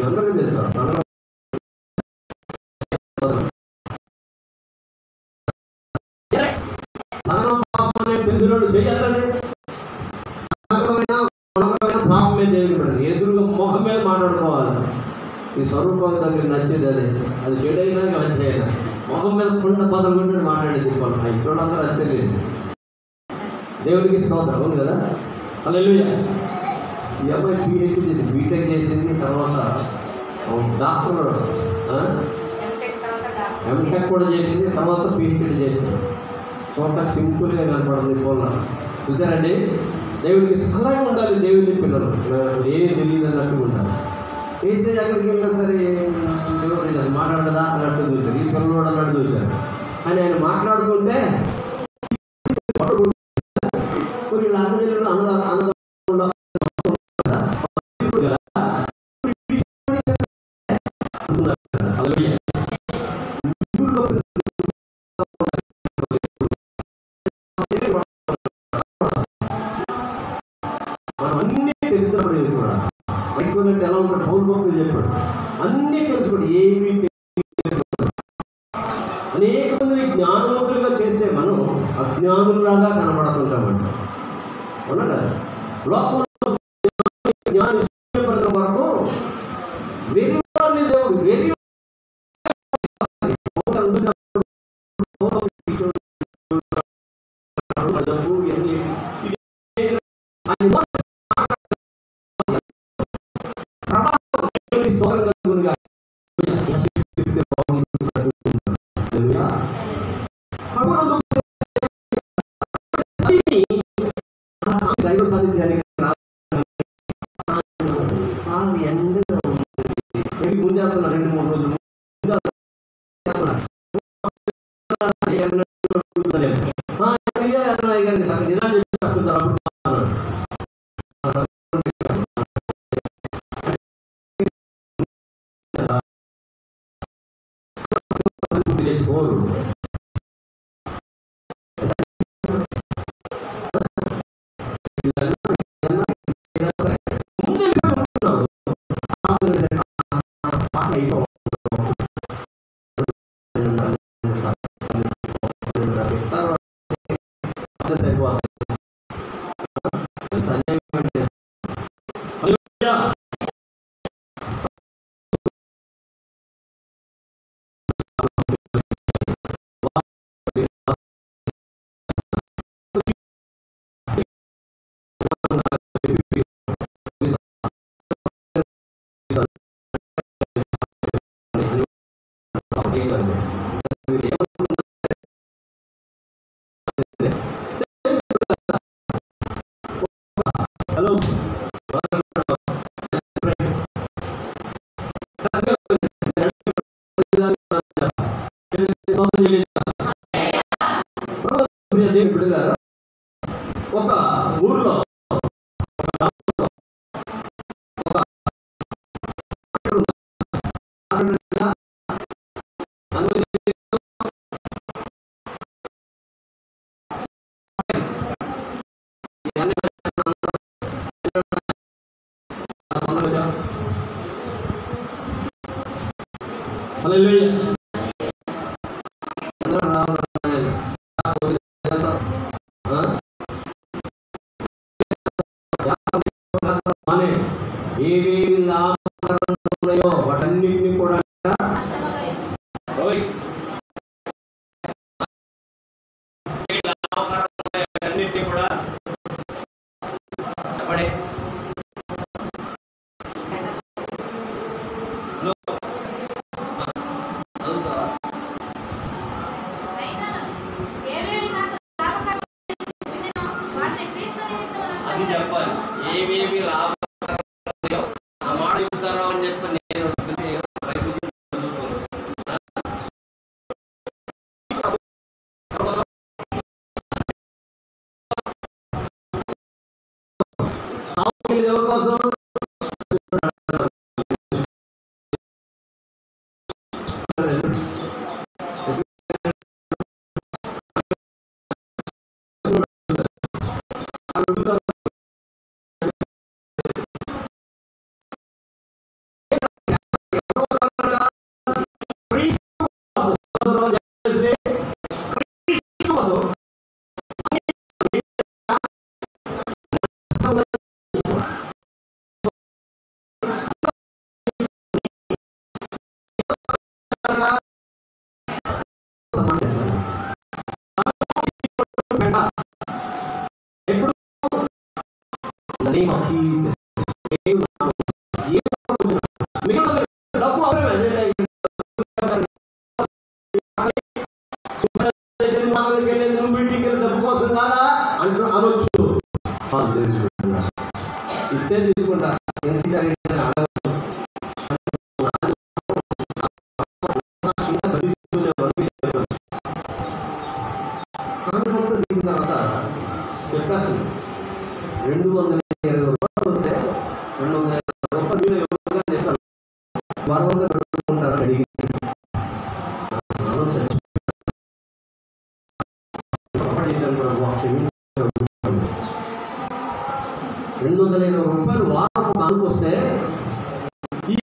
అందరికీ తెలుసా? తెలిసినోడు చేయాలని పాపం మీద దేవుడు ఎదురుగా ముఖం మీద మాట్లాడుకోవాలి. ఈ స్వరూపం దగ్గర నచ్చేది అది చెడైనా మంచి అయినా ముఖం మీద కుండ బదులుకుంటే మాట్లాడేది ఇప్పుడు అందరూ అది తెలియదు. దేవుడికి స్తోత్రం. అవును కదా? హల్లెలూయా. ఈ అబ్బాయి PhD చేసి బీటెక్ చేసింది, తర్వాత డాక్టర్ ఎంటెక్ కూడా చేసింది, తర్వాత PhD చేసింది. చూడటానికి సింపుల్గా కనపడుతుంది పోలా. చూసారండి? దేవుడికి అలాగే ఉండాలి. దేవుడిని పిల్లలు ఏం తెలియదు అన్నట్టు ఉండాలి. వేస్తే అక్కడికి వెళ్ళినా సరే దేవుడు మాట్లాడదా అన్నట్టు చూశారు. ఈ పిల్లలు అన్నట్టు చూశారు. అని ఆయన మాట్లాడుతుంటే అన్నీ తెలిసినప్పుడు కూడా రైతులంటే ఎలా ఉంటాడు పౌలు భక్తులు చెప్పాడు. అన్నీ తెలుసుకోండి, ఏమీ అనేక మందిని జ్ఞానవంతులుగా చేసే మనం అజ్ఞానులాగా కనబడుతుంటామండి. అవునా కదా? లోకంలో జ్ఞానం వరకు వెర్రి దేవుడు వెర్రి దైవ సాన్నిధ్యానికి ముందేస్తున్నా 2-3 రోజులు హలో ఒక ఊర్లో హల్లెలూయా. ఏవేవి లాభకరంగా ఉన్నాయో వాటన్నిటిని కూడా అన్నిటినీ కూడా చెప్పండి. అది చెప్పాలి. ఏవేవి లాభకరంగా ఆ మాట చెప్తారో అని చెప్పి నేను నేమ్ ఆఫ్ జీసస్. డబ్బు అవసరమే, నువ్వు ఇంటికి డబ్బు కోసం కాదా అంటూ అనొచ్చు. ఇస్తే తీసుకుంటా, తర్వాత చెప్పేస్తాను 220 రూపాయలు ఉంటే 250 రూపాయలు ఇస్తాను, 100 పెట్టుకుంటారా అడిగి 220 రూపాయలు వారం కానుక వస్తే ఈ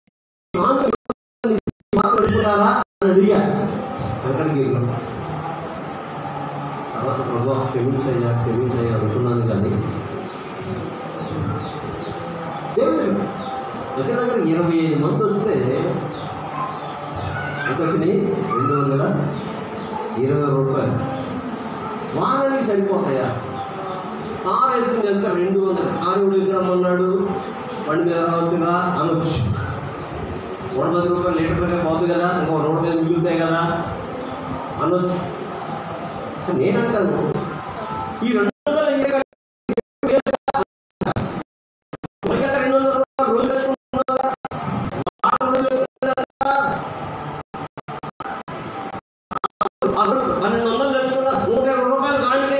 పెట్టుకుంటారా అని అడిగా అక్కడికి. తర్వాత ప్రభు క్షమించయ్యా అనుకున్నాను. కానీ దేవుడు దగ్గర 25 మంది వస్తే ఒకటిని 220 రూపాయలు వారానికి సరిపోతాయా? కారు వేసుకుని వెళ్తే 200, కారు కూడా వేసుకురమ్మన్నాడు, బండి మీద రావచ్చుగా అనొచ్చు. 110 రూపాయలు లీటర్గా పోతుంది కదా, ఇంకో 100 మిగులుతాయి కదా అనొచ్చు. నేనంటాను ఈ 200 రోజు వేసుకుంటున్నా 1200 తెచ్చుకున్నా 120 రూపాయలు కానికే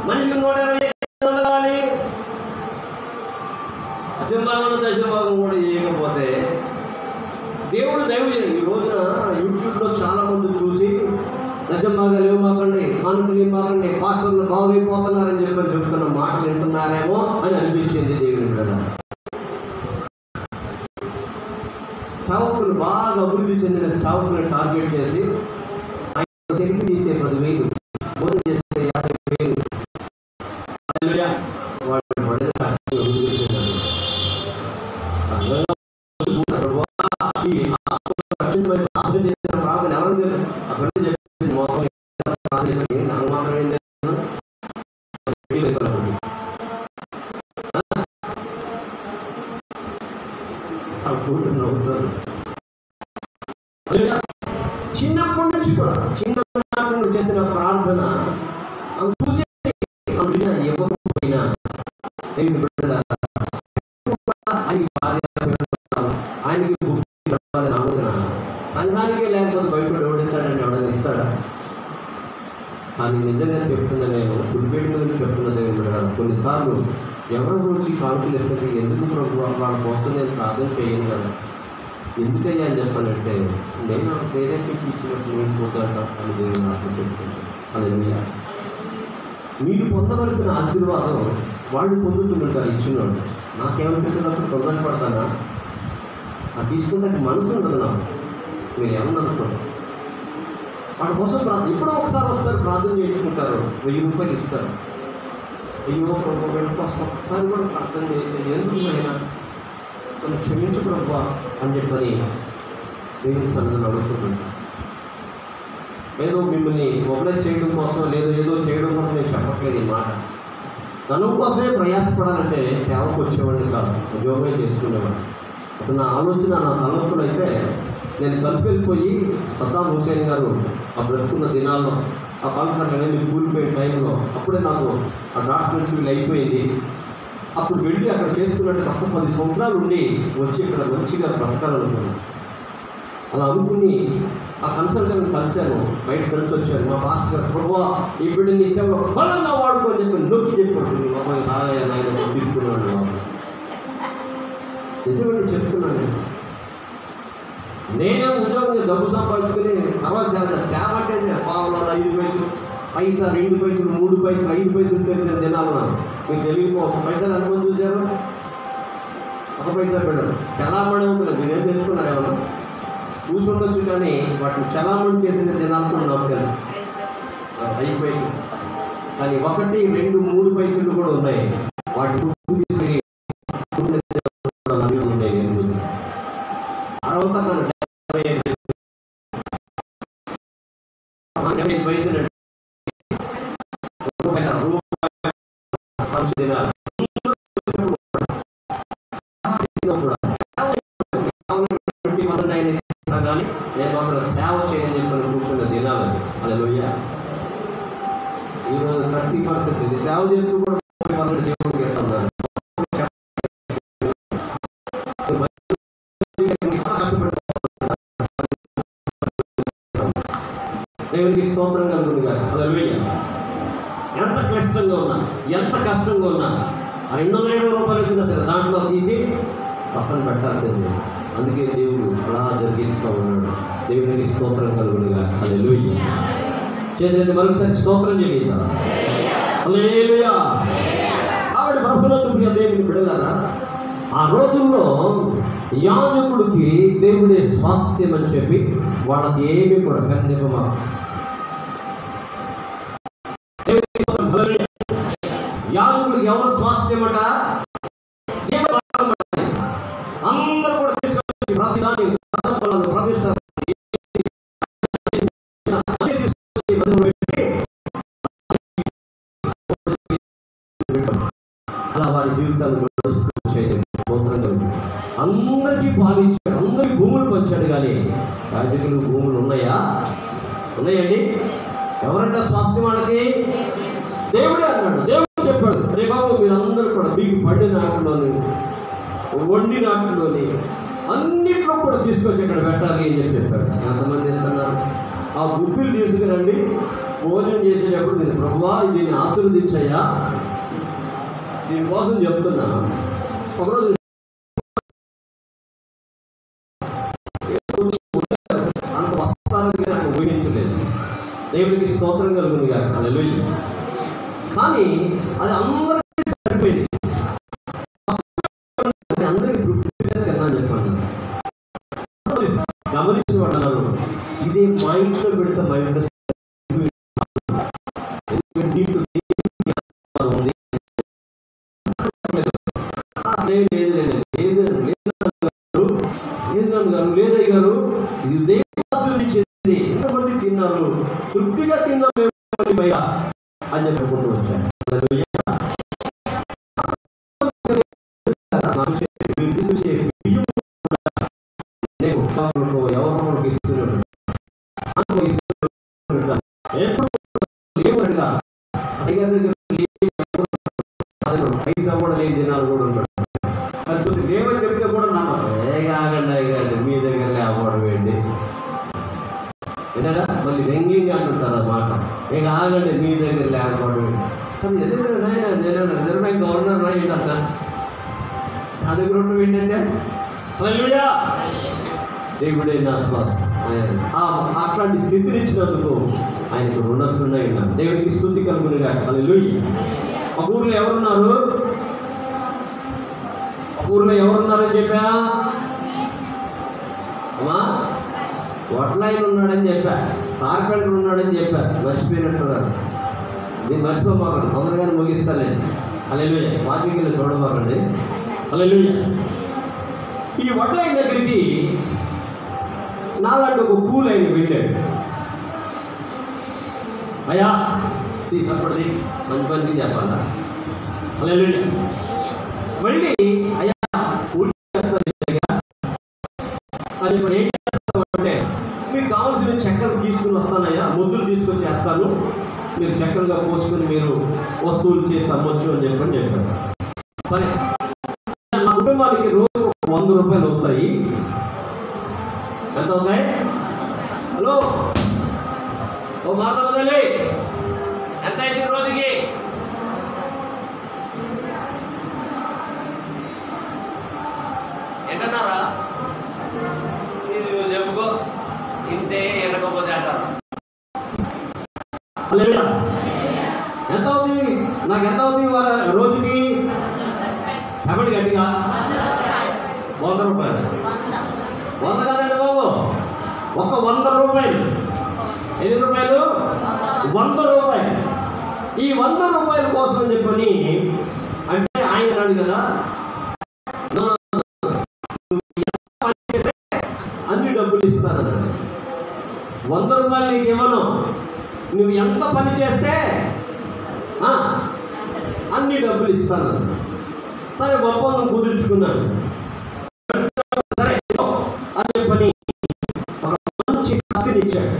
మనిషికి 120 కావాలి. అసింభాగం దశభాగం కూడా చేయకపోతే దేవుడు దైవజనం. ఈ రోజున యూట్యూబ్లో చాలా మంది చూసి దశభాగాలు ఇవ్వమాకండి, కానుకలు ఇవ్వమాకండి, పాస్టర్లు బాగైపోతున్నారని చెప్తున్న మాటలు వింటున్నారేమో అని అనిపించింది దేవుని బిడ్డ. సేవకులు బాగా అభివృద్ధి చెందిన సేవకులను టార్గెట్ చేసి చెరుకు తీస్తే 10,000, భోజనం చేస్తే 50,000, వాళ్ళు పడిన కష్టం అభివృద్ధి చెందారు. ప్రార్థన చేసిన ప్రార్థన ఎవరు అక్కడ చెప్పి మోసం నాకు మాత్రమే కూతురు. చిన్నప్పటి నుంచి కూడా చిన్నప్పుడు చేసిన ప్రార్థన చూసి ఇవ్వకపోయినా ఆయనకి సంఘానికే లేకపోతే బయట ఎవడిస్తాడని ఎవడని ఇస్తాడా? కానీ నిజంగా చెప్తున్నా, నేను గుడిపేట మీద చెప్తున్నా దేవుడు, కొన్నిసార్లు ఎవరి గురించి కానుకలు ఇస్తే ఎందుకు ప్రభు వాళ్ళ కోసం నేను ప్రార్థన చేయను కదా, ఎందుకయ్యా అని చెప్పానంటే నేను ప్రేరేపించి ఇచ్చినట్టు నేను పోతాట అని దేవుడు నాకు చెప్తున్నాను. అది మీరు పొందవలసిన ఆశీర్వాదం వాళ్ళు పొందుతుంటారు ఇచ్చినవాడు. నాకేమనిపిస్తుంది అప్పుడు సంతోషపడతానా? అది తీసుకుంటే మనసు ఉండదు నాకు. మీరు ఏమన్నా అనుకోండి, వాళ్ళ కోసం ఎప్పుడో ఒకసారి వస్తారు, ప్రార్థన చేయించుకుంటారు, 1000 రూపాయలు ఇస్తారు. అయ్యో ప్రభు వీళ్ళ కోసం ఒకసారి కూడా ప్రార్థన చేస్తే ఎందుకు అయినా నన్ను క్షమించు ప్రభు అని చెప్పని దేవుని సన్నిధిని అడుగుతున్నాను. ఏదో మిమ్మల్ని మొబిలైజ్ చేయడం కోసం ఏదో చేయడం కోసం నేను చెప్పట్లేదు. ఈ మాట ధనం కోసమే ప్రయాసపడాలంటే సేవకు వచ్చేవాడిని కాదు, ఉద్యోగమే చేసుకునేవాడిని. అసలు నా ఆలోచన, నా తలంపులు అయితే నేను కలిసి వెళ్ళిపోయి సద్దాం హుసేన్ గారు ఆ బ్రతుకున్న దినాల్లో ఆ బంకర్లు అవన్నీ కూలిపోయిన టైంలో అప్పుడే నాకు ఆ డాక్టర్స్ వీళ్ళు అయిపోయింది. అప్పుడు వెళ్ళి అక్కడ చేసుకున్నట్టు తక్కువ 10 సంవత్సరాలు ఉండి వచ్చి ఇక్కడ మంచిగా బ్రతకాలనుకున్నాను. అలా అనుకుని ఆ కన్సల్టెంట్ కలిశాను, బయట కలిసి వచ్చాను. మా పాస్టర్ గారు ప్రభువా ఈ బిడ్డ నీ సేవలో బలంగా వాడుకోని చెప్పి నొక్కి చెప్పాడు. మమ్మల్ని బాగా ఆయన తీసుకున్నాడు. నిజమని చెప్తున్నాను. నేనే ఉద్యోగం డబ్బు సంపాదించుకుని తర్వాత సేవ అంటే పావులు 5 పైసలు, పైసా 2 పైసలు, 3 పైసలు, 5 పైసలు తెలిసిన దినాలు నాకు. మీకు తెలియకో 1 పైసలు అనుభవం చూశారు, 1 పైసా పెట్టారు. చలామణి ఉంటుంది, మీరేం తెలుసుకున్నారు? ఏమన్నా చూసి ఉండొచ్చు, కానీ వాటిని చలామణి చేసిన దినాలు నాకు తెలుసు. 5 పైసలు, కానీ 1, 2, 3 పైసలు కూడా ఉన్నాయి. వాటి తీసుకుని ఉన్నాయి. 60 పైసలు దినాలు కానీ నేను మాత్రం సేవ చేయని చెప్పని కూర్చున్న దినాలు. హల్లెలూయా. ఈరోజు 30% ఇది సేవ చేస్తూ కూడా దేవుడికి వెళ్తున్నారు. దేవునికి స్తోత్రం కలుగును గాక. హల్లెలూయా. ఎంత కష్టంగా ఉన్నా ఆ 250 రూపాయలు వచ్చినా సరే దాంట్లో తీసి పక్కన పెట్టాల్సింది. అందుకే దేవుడు అలా జరిగిస్తూ ఉన్నాడు. దేవునికి స్తోత్రం కలుగును గాక. హల్లెలూయా. చేతి మరొకసారి స్తోత్రం చేయాలి. హల్లెలూయా. ఆవిడ ప్రభునందు ప్రియ దేవుని బిడ్డలారా, ఆ రోజుల్లో యాజకుడికి దేవుడే స్వాస్థ్యం అని చెప్పి వాళ్ళకి ఏమీ కూడా పెద్దమా యాజకుడికి ఎవరు స్వాస్థ్యం అట? అందరూ కూడా తీసుకొచ్చి ప్రతిదాన్ని ప్రతిష్ట అలా వారి జీవితాలు అందరికీ పాలించాడు, అందరికి భూములు పంచాడు. కానీ యాజకులు భూములు ఉన్నాయండి. ఎవరంటే స్వాస్థ్యం వాళ్ళకి? దేవుడే అన్నాడు. దేవుడు చెప్పాడు, రే బాబు మీరందరూ కూడా మీకు పండిన నాటిలోని వండి నాటిలోని అన్నిట్లో కూడా తీసుకొచ్చి ఇక్కడ పెట్టాలి అని చెప్పాడు. ఎంతమంది వెళ్తున్నారు? ఆ గుప్పిలు తీసుకురండి, భోజనం చేసేటప్పుడు నేను ప్రభువా దీన్ని ఆశీర్వదించయ్యా, దీనికోసం చెప్తున్నా. ఒకరోజు అంత వస్తారని నాకు ఊహించలేదు. దేవుడికి స్తోత్రం కలుగును గాక. హల్లెలూయా. కానీ అది అందరికీ సరిపోయింది. అందరికీ తృప్తిగా తిన్నాను చెప్పాను. గమనించి పడ్డాను. ఇదే మా ఇంట్లో పెడితే మా ఇంట్లో లేదయ్య గారు ఇది దేవుడు ఆశీర్వదించేది, ఎంతమంది తిన్నారు, తృప్తిగా తిన్నాం అని చెప్పుకుంటూ వచ్చాను. ఎవరు ఇస్తున్నాడు ఎప్పుడు లేవుగా పైసా కూడా లేని దినాలు కూడా ఉంటాడు. లేవని చెప్తే కూడా ఆగండి మీ దగ్గర లేకపోవడం ఏంటి వినడా? మళ్ళీ వ్యంగ్యంగా అంటుంటారు అన్నమాట. ఆగండి మీ దగ్గర లేకపోవడం ఏంటి? అది నేను రిజర్వ్ బ్యాంక్ గవర్నర్ ఏంటంట నా దగ్గర ఉండడం ఏంటంటే హల్లెలూయా. దేవుడే నా అట్లాంటి స్థితిని ఇచ్చినందుకు ఆయనకు రుణస్తున్నా ఉన్నాను. దేవుడికి స్తుతి కలుగును గాక. హల్లెలూయా. ఒక ఊర్లో ఎవరున్నారని చెప్పా అమ్మా? వడ్లాయన ఉన్నాడని చెప్పా, కార్పెంటర్ ఉన్నాడని చెప్పా, మర్చిపోయినట్టున్నారు. నేను మర్చిపోమాకండి, తొందరగానే ముగిస్తాను నేను. హల్లెలూయా. వాక్యంలో చూడమాకండి. హల్లెలూయా. ఈ వడ్లాయన దగ్గరికి నాలాంటి ఒక కూల్ ఆయన వెళ్ళాడు. అయ్యా తీసుకుపడి మంచి పనికి చెప్పాలా? హల్లెలూయా. వెళ్ళి అయ్యా కూలి చేస్తాను అది ఇప్పుడు ఏం చేస్తామంటే మీకు కావాల్సిన చెక్కలు తీసుకుని వస్తానయ్యా, ముద్దులు తీసుకొని చేస్తాను, మీరు చెక్కలుగా పోసుకొని మీరు వస్తువులు చేసి అమ్మొచ్చు అని చెప్పారు. సరే, మా కుటుంబానికి రోజు 100 రూపాయలు అవుతాయి. ఎంత అవుతాయి? హలో ఓ మాట వదలి, ఎంత అయింది రోజుకి? ఏంటన్నారా? ఇది చెప్పుకో, ఇంతే ఎనకపోతే అంటారు. ఎంత అవుతుంది? నాకు ఎంత అవుతుంది వాళ్ళ రోజుకి? కాబట్టి గట్టిగా 100 రూపాయలు. 100 కాదండి బాబు, ఒక 100 రూపాయలు. ఎన్ని రూపాయలు? 100 రూపాయలు. ఈ 100 రూపాయల కోసం చెప్పని అంటే ఆయన అన్నాడు కదా, అన్ని డబ్బులు ఇస్తానన్నాడు. 100 రూపాయలు నీకు ఇవ్వను, నువ్వు ఎంత పని చేస్తే అన్ని డబ్బులు ఇస్తాను. సరే ఒప్పందం కుదుర్చుకున్నాను. సరే అదే పని ఒక మంచి కత్తినిచ్చాడు.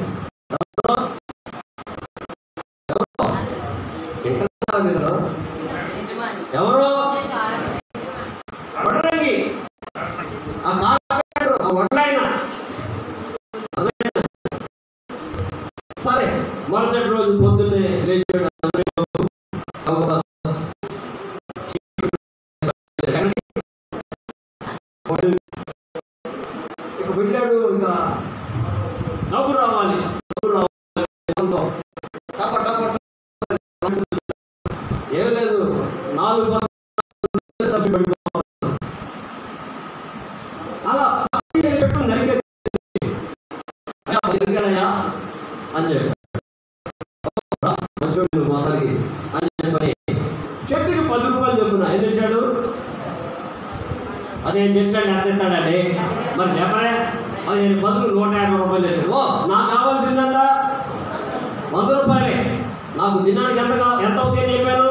ఎవరో వడ్రంగి, ఆ కార్పెంటర్, ఆ వడ్లైన. సరే మరుసటి రోజు పొద్దున్నే లేచాడు. ఇక వెళ్ళాడు. ఇంకా డబ్బు రావాలి, ఏం లేదు, 4 అలా చెట్టు నరికేసి అని చెప్పి అని చెప్పని చెట్టుకి 10 రూపాయలు చెప్పున ఎందుకు ఇచ్చాడు? అదే చెట్లని అర్థిస్తాడండి. మరి చెప్పరే 15 బదులు 150 రూపాయలు తెచ్చాడు. ఓ నాకు కావాల్సిందంట 100 రూపాయలే. నాకు దినానికి ఎంత అవుతాయని చెప్పాను?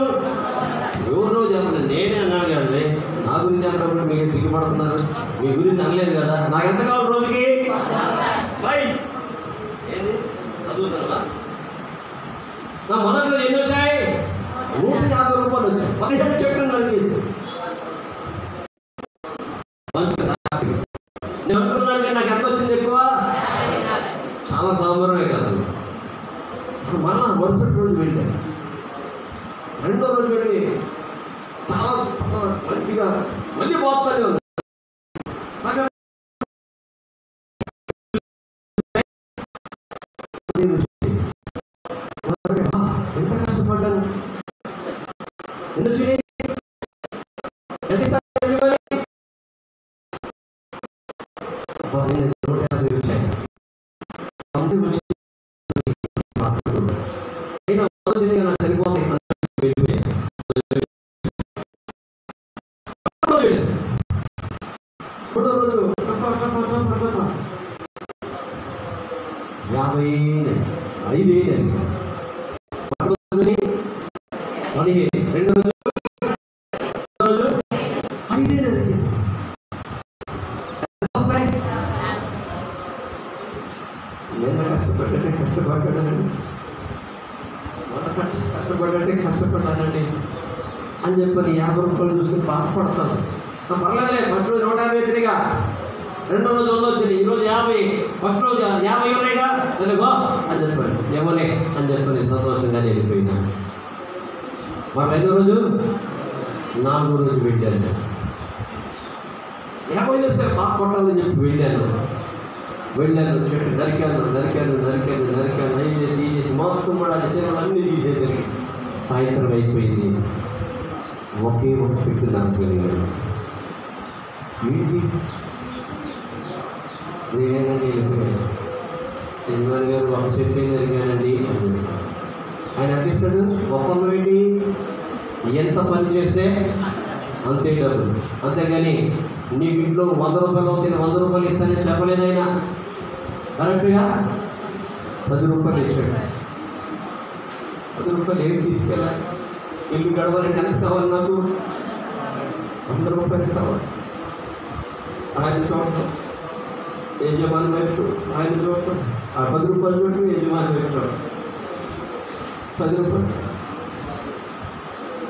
ఎవరో చెప్పలేదు, నేనే అన్నాను కదండి. నా గురించి అన్నప్పుడు మీకు సిగ్గుపడుతున్నారు. మీ గురించి అనలేదు కదా. నాకు ఎంత కావాలి రోజుకి? ఏంది చదువుతున్నా? నా మొదట్లో ఎన్ని వచ్చాయి? 150 రూపాయలు వచ్చాయి. 15 చెట్లు నరికేసి నేను అనుకున్నాను. నాకు ఎంత వచ్చింది ఎక్కువ? చాలా సాంబరమే కదా. మళ్ళా మరుసటి రోజు వెళ్ళాను. రెండో రోజు వెళ్ళి చాలా మంచిగా మళ్ళీ పోతానే ఉంది. ఎంత కష్టపడ్డాను, ఎందుకు సరిపోతాయి. మూడో రోజు 55, 5 15, రెండో రోజు 5 కష్టపడ్డానండి అని చెప్పని 50 రూపాయలు చూసుకుని బాధపడతాను. పర్లేదులే, ఫస్ట్ రోజు 150 రెండో రోజు 100 వచ్చింది, ఈరోజు 50, ఫస్ట్ రోజు 50 ఉన్నాయిగా తెలుగో అని చెప్పండి. ఏమోలే అని చెప్పని సంతోషంగానే వెళ్ళిపోయినా. మరి 5వ రోజు 4వ రోజు వెళ్ళాను. 50 వస్తే బాగా కొట్టాలని చెప్పి వెళ్ళాను. చెట్టు నరికాను, అవి చేసి మొత్తం కూడా అన్నీ తీసేసరికి సాయంత్రం అయిపోయింది. ఒకే ఒక చెట్టు నరకగలిగాను. ఏంటి నేనేనా వెళ్ళిపోయాను. యజమాని గారు ఒక చెట్టు నరికానండి అని చెప్పాను. ఆయన అందిస్తాడు. ఒప్పందం ఏంటి? ఎంత పని చేస్తే అంతే డబ్బులు. అంతేగాని నీకు ఇంట్లో 100 రూపాయలు అవుతుంది 100 రూపాయలు ఇస్తానని చెప్పలేదైనా. కరెక్ట్గా 10 రూపాయలు ఇచ్చాడు. 10 రూపాయలు ఏం తీసుకెళ్ళాలి? ఇల్లు గడవాలంటే ఎంత కావాలి? నాకు 100 రూపాయలు కావాలి. ఆయన చూడటం, యజమాని వైపు ఆయన చూడటం, ఆ 10 రూపాయలు చూడటం, యజమాని వైపు 10 రూపాయలు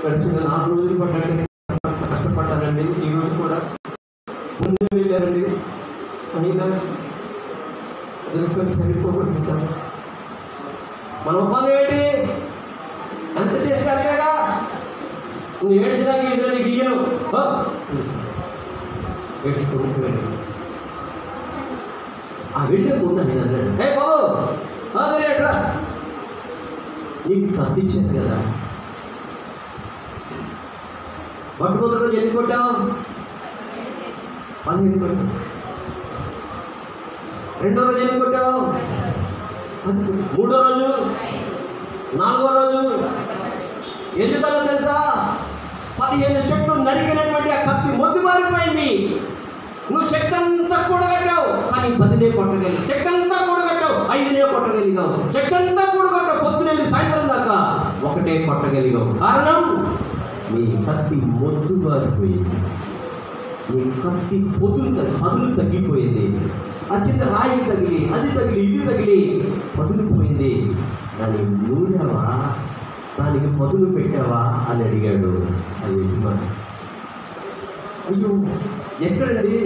గడిచిన 4 రోజులు పడ్డాడు. కష్టపడ్డానండి. ఈరోజు కూడా ముందు వెళ్ళారండి. అయినా 10 రూపాయలు సరిపోగలుగుతాను. మన ఒప్పందం ఏంటి? ఎంత చేస్తే అంతేగా. నువ్వు ఏడిచినా నీకు ఇయ్యను. ఏడ్చుకుంటూ వెళ్ళాను. ఆ వెళ్ళే ముందు ఆయన అన్నాడు, ఏ బాబు ఎట్రా నీకు కప్పించాను కదా. మొట్టమొదటి రోజు ఎన్ని కొట్టావు? 15 కొట్టావు. రెండో రోజు ఎన్ని కొట్టావు? 10. మూడో రోజు, 4వ రోజు ఎందుకో తెలుసా? 15 చెట్లు నరికినటువంటి ఆ కత్తి మొద్దు మారిపోయింది. నువ్వు శక్తి అంతా కూడగట్టావు, కానీ 10నే కొట్టగలిగావు. శక్తి అంతా కూడగట్టావు, 5నే కొట్టగలిగావు. శక్తి అంతా కూడగట్టావు, పొద్దున సాయంత్రం దాకా 1 కొట్టగలిగావు. కారణం నీ కత్తి మొద్దుబారిపోయింది, నీ కత్తి పదులు తగ్గిపోయింది, అత్యంత రాయి తగిలి, అది తగిలి, ఇది తగిలి పదులుపోయింది. దాన్ని నూరావా, దానికి పదులు పెట్టావా అని అడిగాడు ఆ యజమాని. అయ్యో ఎక్కడండి,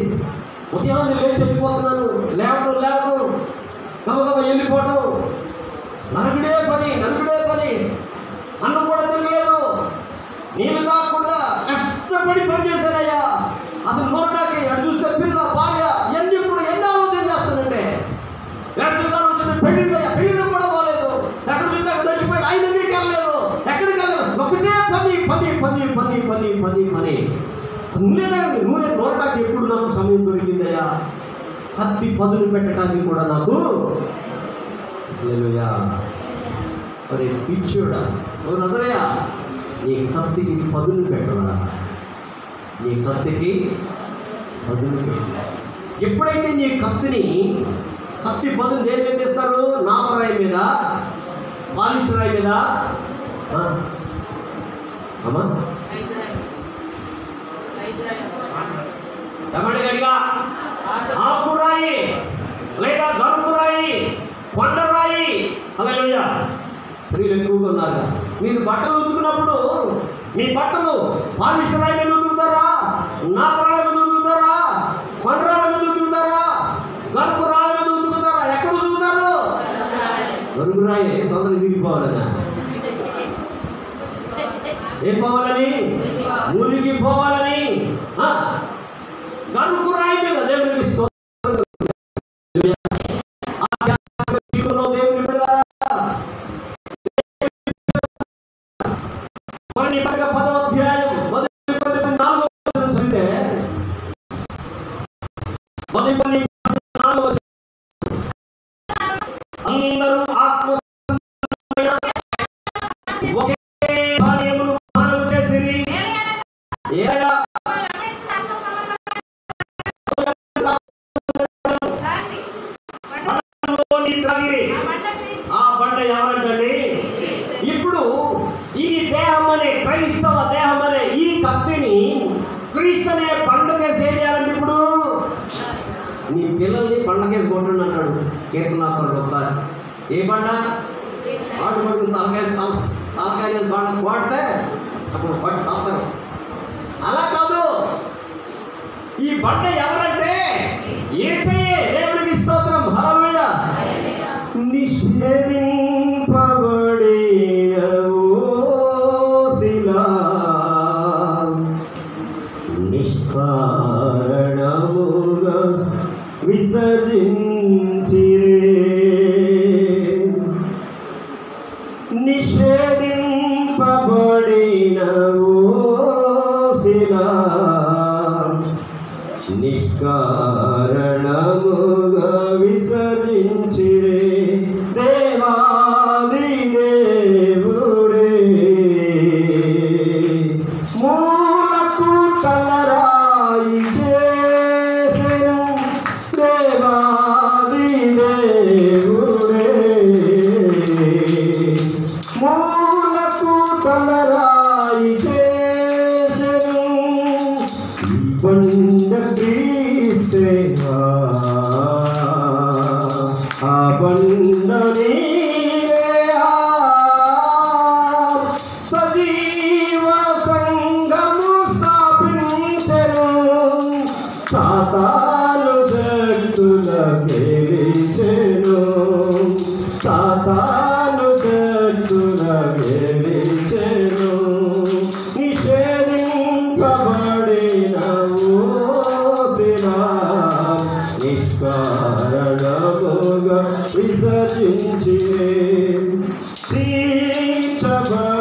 ఉదయాన్నే లేచి వెళ్ళిపోతున్నాను, లేవడం గబగబ వెళ్ళిపోవడం, నలుగుడే పని, అన్నం కూడా తినలేదు, నేను కాకుండా కష్టపడి పనిచేశానయ్యా. అసలు నోటాకి అటు చూస్తే పిల్ల, భార్య, ఎన్ని కూడా ఎన్ని ఆలోచన చేస్తానంటే, వేసవికాలం వచ్చిన పెళ్ళిళ్ళు కూడా పోలేదు, ఎక్కడ చూస్తే అక్కడ చచ్చిపోయి ఆయన దగ్గరికి వెళ్ళలేదు, ఎక్కడికి వెళ్ళలేదు, ఒకటే పని. నూనె నోటాకి ఎప్పుడు నాకు సమయం దొరికిందయ్యా, కత్తి పదులు పెట్టడానికి కూడా నాకు. హల్లెలూయా. మరి పిచ్చోడా, ఓ నజరేయా, నీ కత్తికి పదులు పెట్టరా, నీ కత్తికి పదులు పెట్టు. ఎప్పుడైతే నీ కత్తి పదులు దేని మీద వేస్తారు? నామరాయి మీద, పాలిష్ రాయి మీద, అమ్మా ఎక్కడికడిగా ఆకురాయి లేదా గరుకురాయి, కొండరాయి. హల్లెలూయా. స్త్రీలు ఎక్కువగా ఉన్నారు. మీరు బట్టలు ఉతుకున్నప్పుడు మీ బట్టలు పాలిష్ రాయి మీద ఉతుకుతారా, నాపరాయి మీద ఉతుకుతారా, కొండరాయి మీద ఉతుకుతారా, గరుకురాయి మీద ఉతుకుతారా? ఎక్కడ ఉతుకుతారు? గరుకురాయి తొందరగా దిగిపోవాలన్నా, ఏం పోవాలని? మునిగిపోవాలని. గరుకు రాయి మీద దేవునికి దేవుని బిడ్డలారా, 10వ అధ్యాయం 4వ చదివితే, అందరూ ఆత్మ ఒకే పానీయమును పానం చేసిరి, ఆ బండ ఎవరంటండి? ఇప్పుడు ఈ దేహం అనే క్రైస్తవ దేహం అనే ఈ కత్తిని క్రీస్తు అనే బండకేసి ఏం చేయాలంటే, ఇప్పుడు నీ పిల్లల్ని బండకేసి కొట్టండి అన్నాడు కీర్తనాకారుడు ఒకసారి. ఏ బండ? వాడు పడుకుని తలకాయ బండ కొడితే అప్పుడు పట్టు తాగుతారు. అలా కాదు, ఈ బండ ఎవరంటే యేసయ్యే. దేవునికి స్తోత్రం. హల్లెలూయా. నిషేధింపబడినవో శిలా, నిష్కారణముగా విసర్జించిరే, నిషేధింపబడినవో శిలా, నిష్కారణముగా విసర్జించిరే, దేవాది దేవుడే మూలకు తలరాయి చేసెను, దేవాది దేవుడే మూలకు తలరాయి చేసెను, బండ క్రీస్తే ఆ బండ నీవే, సజీవ సంఘము స్థాపించెను, సాతాను శక్తుల గెలిచెను, సాతాను శక్తుల గెలిచెను, నిషేధింపబడినవో శిలా, నిష్కారణముగా విసర్జించిరే, తీర్చబడినవో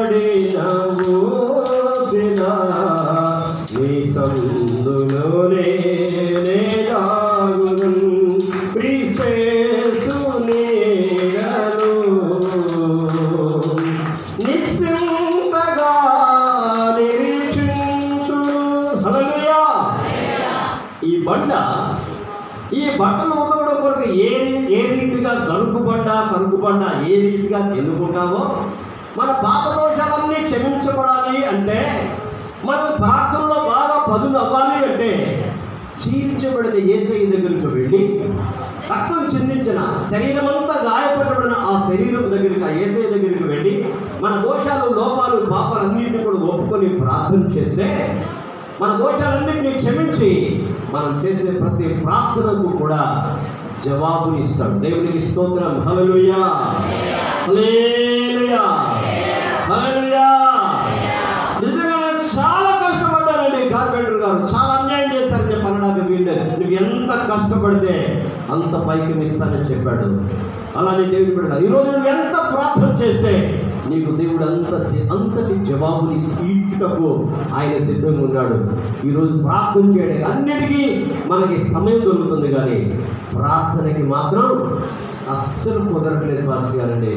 శిలా, నీ సందులోనే దాగును, క్రీస్తు నీడను నిశ్చింతగా నిరీక్షించు. హల్లెలూయా. ఈ బండ, ఈ బట్టలు ఉండడం కొరకు ఏ రీతిగా కరుకు బండ ఏ రీతిగా ఎన్నుకుంటామో, మన పాప దోషాలన్నీ క్షమించబడాలి అంటే మనం ప్రార్థనలో బాగా పదులు అవ్వాలి అంటే చీల్చబడిన యేసయ్య దగ్గరికి వెళ్ళి, రక్తం చిందించిన శరీరం అంతా గాయపడబడిన ఆ శరీరం దగ్గరికి, ఆ యేసయ్య దగ్గరికి వెళ్ళి మన దోషాలు, లోపాలు, పాపాలన్నింటినీ కూడా ఒప్పుకొని ప్రార్థన చేస్తే మన దోషాలన్నింటినీ క్షమించి మనం చేసే ప్రతి ప్రార్థనకు కూడా జవాబునిస్తాడు. దేవునికి స్తోత్రం. హల్లెలూయా, హల్లెలూయా, హల్లెలూయా. నిజంగా చాలా కష్టపడ్డారండి కార్పెంటర్ గారు, చాలా అన్యాయం చేశారని చెప్పి అనడానికి వీల్లేదు. నువ్వు ఎంత కష్టపడితే అంత పైకి ఇస్తానని చెప్పాడు. అలానే దేవుడు పెడతాడు. ఈరోజు నువ్వు ఎంత ప్రార్థన చేస్తే నీకు దేవుడు అంతటి జవాబుని ఇచ్చుటకు ఆయన సిద్ధంగా ఉన్నాడు. ఈరోజు ప్రార్థన చేయడానికి అన్నిటికీ మనకి సమయం దొరుకుతుంది, కానీ ప్రార్థనకి మాత్రం అస్సలు కుదరట్లేదు పాస్టర్ గారండి.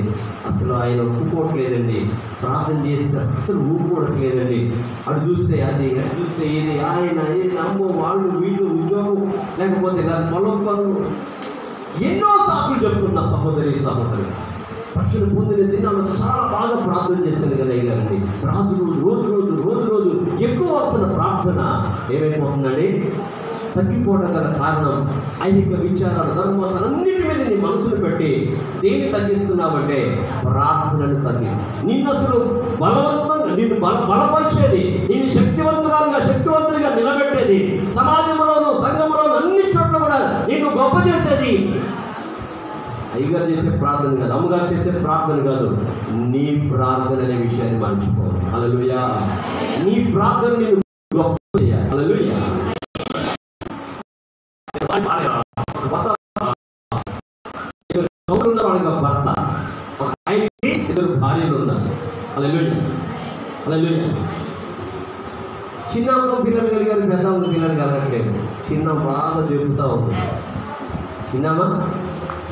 అసలు ఆయన ఒప్పుకోవట్లేదండి. ప్రార్థన చేస్తే అస్సలు ఊపుకోవట్లేదండి. అటు చూస్తే అది, అటు చూస్తే ఇది, ఆయన అమ్మో వాళ్ళు వీళ్ళు ఉద్యోగం, లేకపోతే పొలం పనులు, ఎన్నో సాకులు చెప్తున్న సహోదరి రక్షణ పొందిన దినాల్లో చాలా బాగా ప్రార్థన చేశాను కదా అయ్యారండి. రోజు ఎక్కువ వస్తున్న ప్రార్థన ఏమైపోతుందండి, తగ్గిపోవడం గల కారణం ఐహిక విచారాలు, ధర్మోసాలు అన్నిటి మీద నీ మనసును పెట్టి దేన్ని తగ్గిస్తున్నావంటే ప్రార్థనను తగ్గి. నిన్ను అసలు బలవంతంగా నిన్ను బలపరిచేది, నిన్ను శక్తివంతులుగా నిలబెట్టేది, సమాజంలోనూ సంఘంలోనూ అన్ని చోట్ల కూడా నిన్ను గొప్ప చేసేది అయ్యగారు చేసే ప్రార్థన కాదు, అమ్మగారు చేసే ప్రార్థన కాదు, నీ ప్రార్థన అనే విషయాన్ని మర్చిపోవాలి. హల్లెలూయా. నీ ప్రార్థన నేను గొప్ప చేయాలి. హల్లెలూయా. వాళ్ళకి భర్త, ఒక ఆయనకి 2 భార్యలు ఉన్నారు. హల్లెలూయా, హల్లెలూయా. చిన్న పిల్లలు కలిగారు, పెద్ద పిల్లలు కలగట్లేదు. చిన్న బాగా చెబుతూ ఉంటుంది, చిన్నమ్మా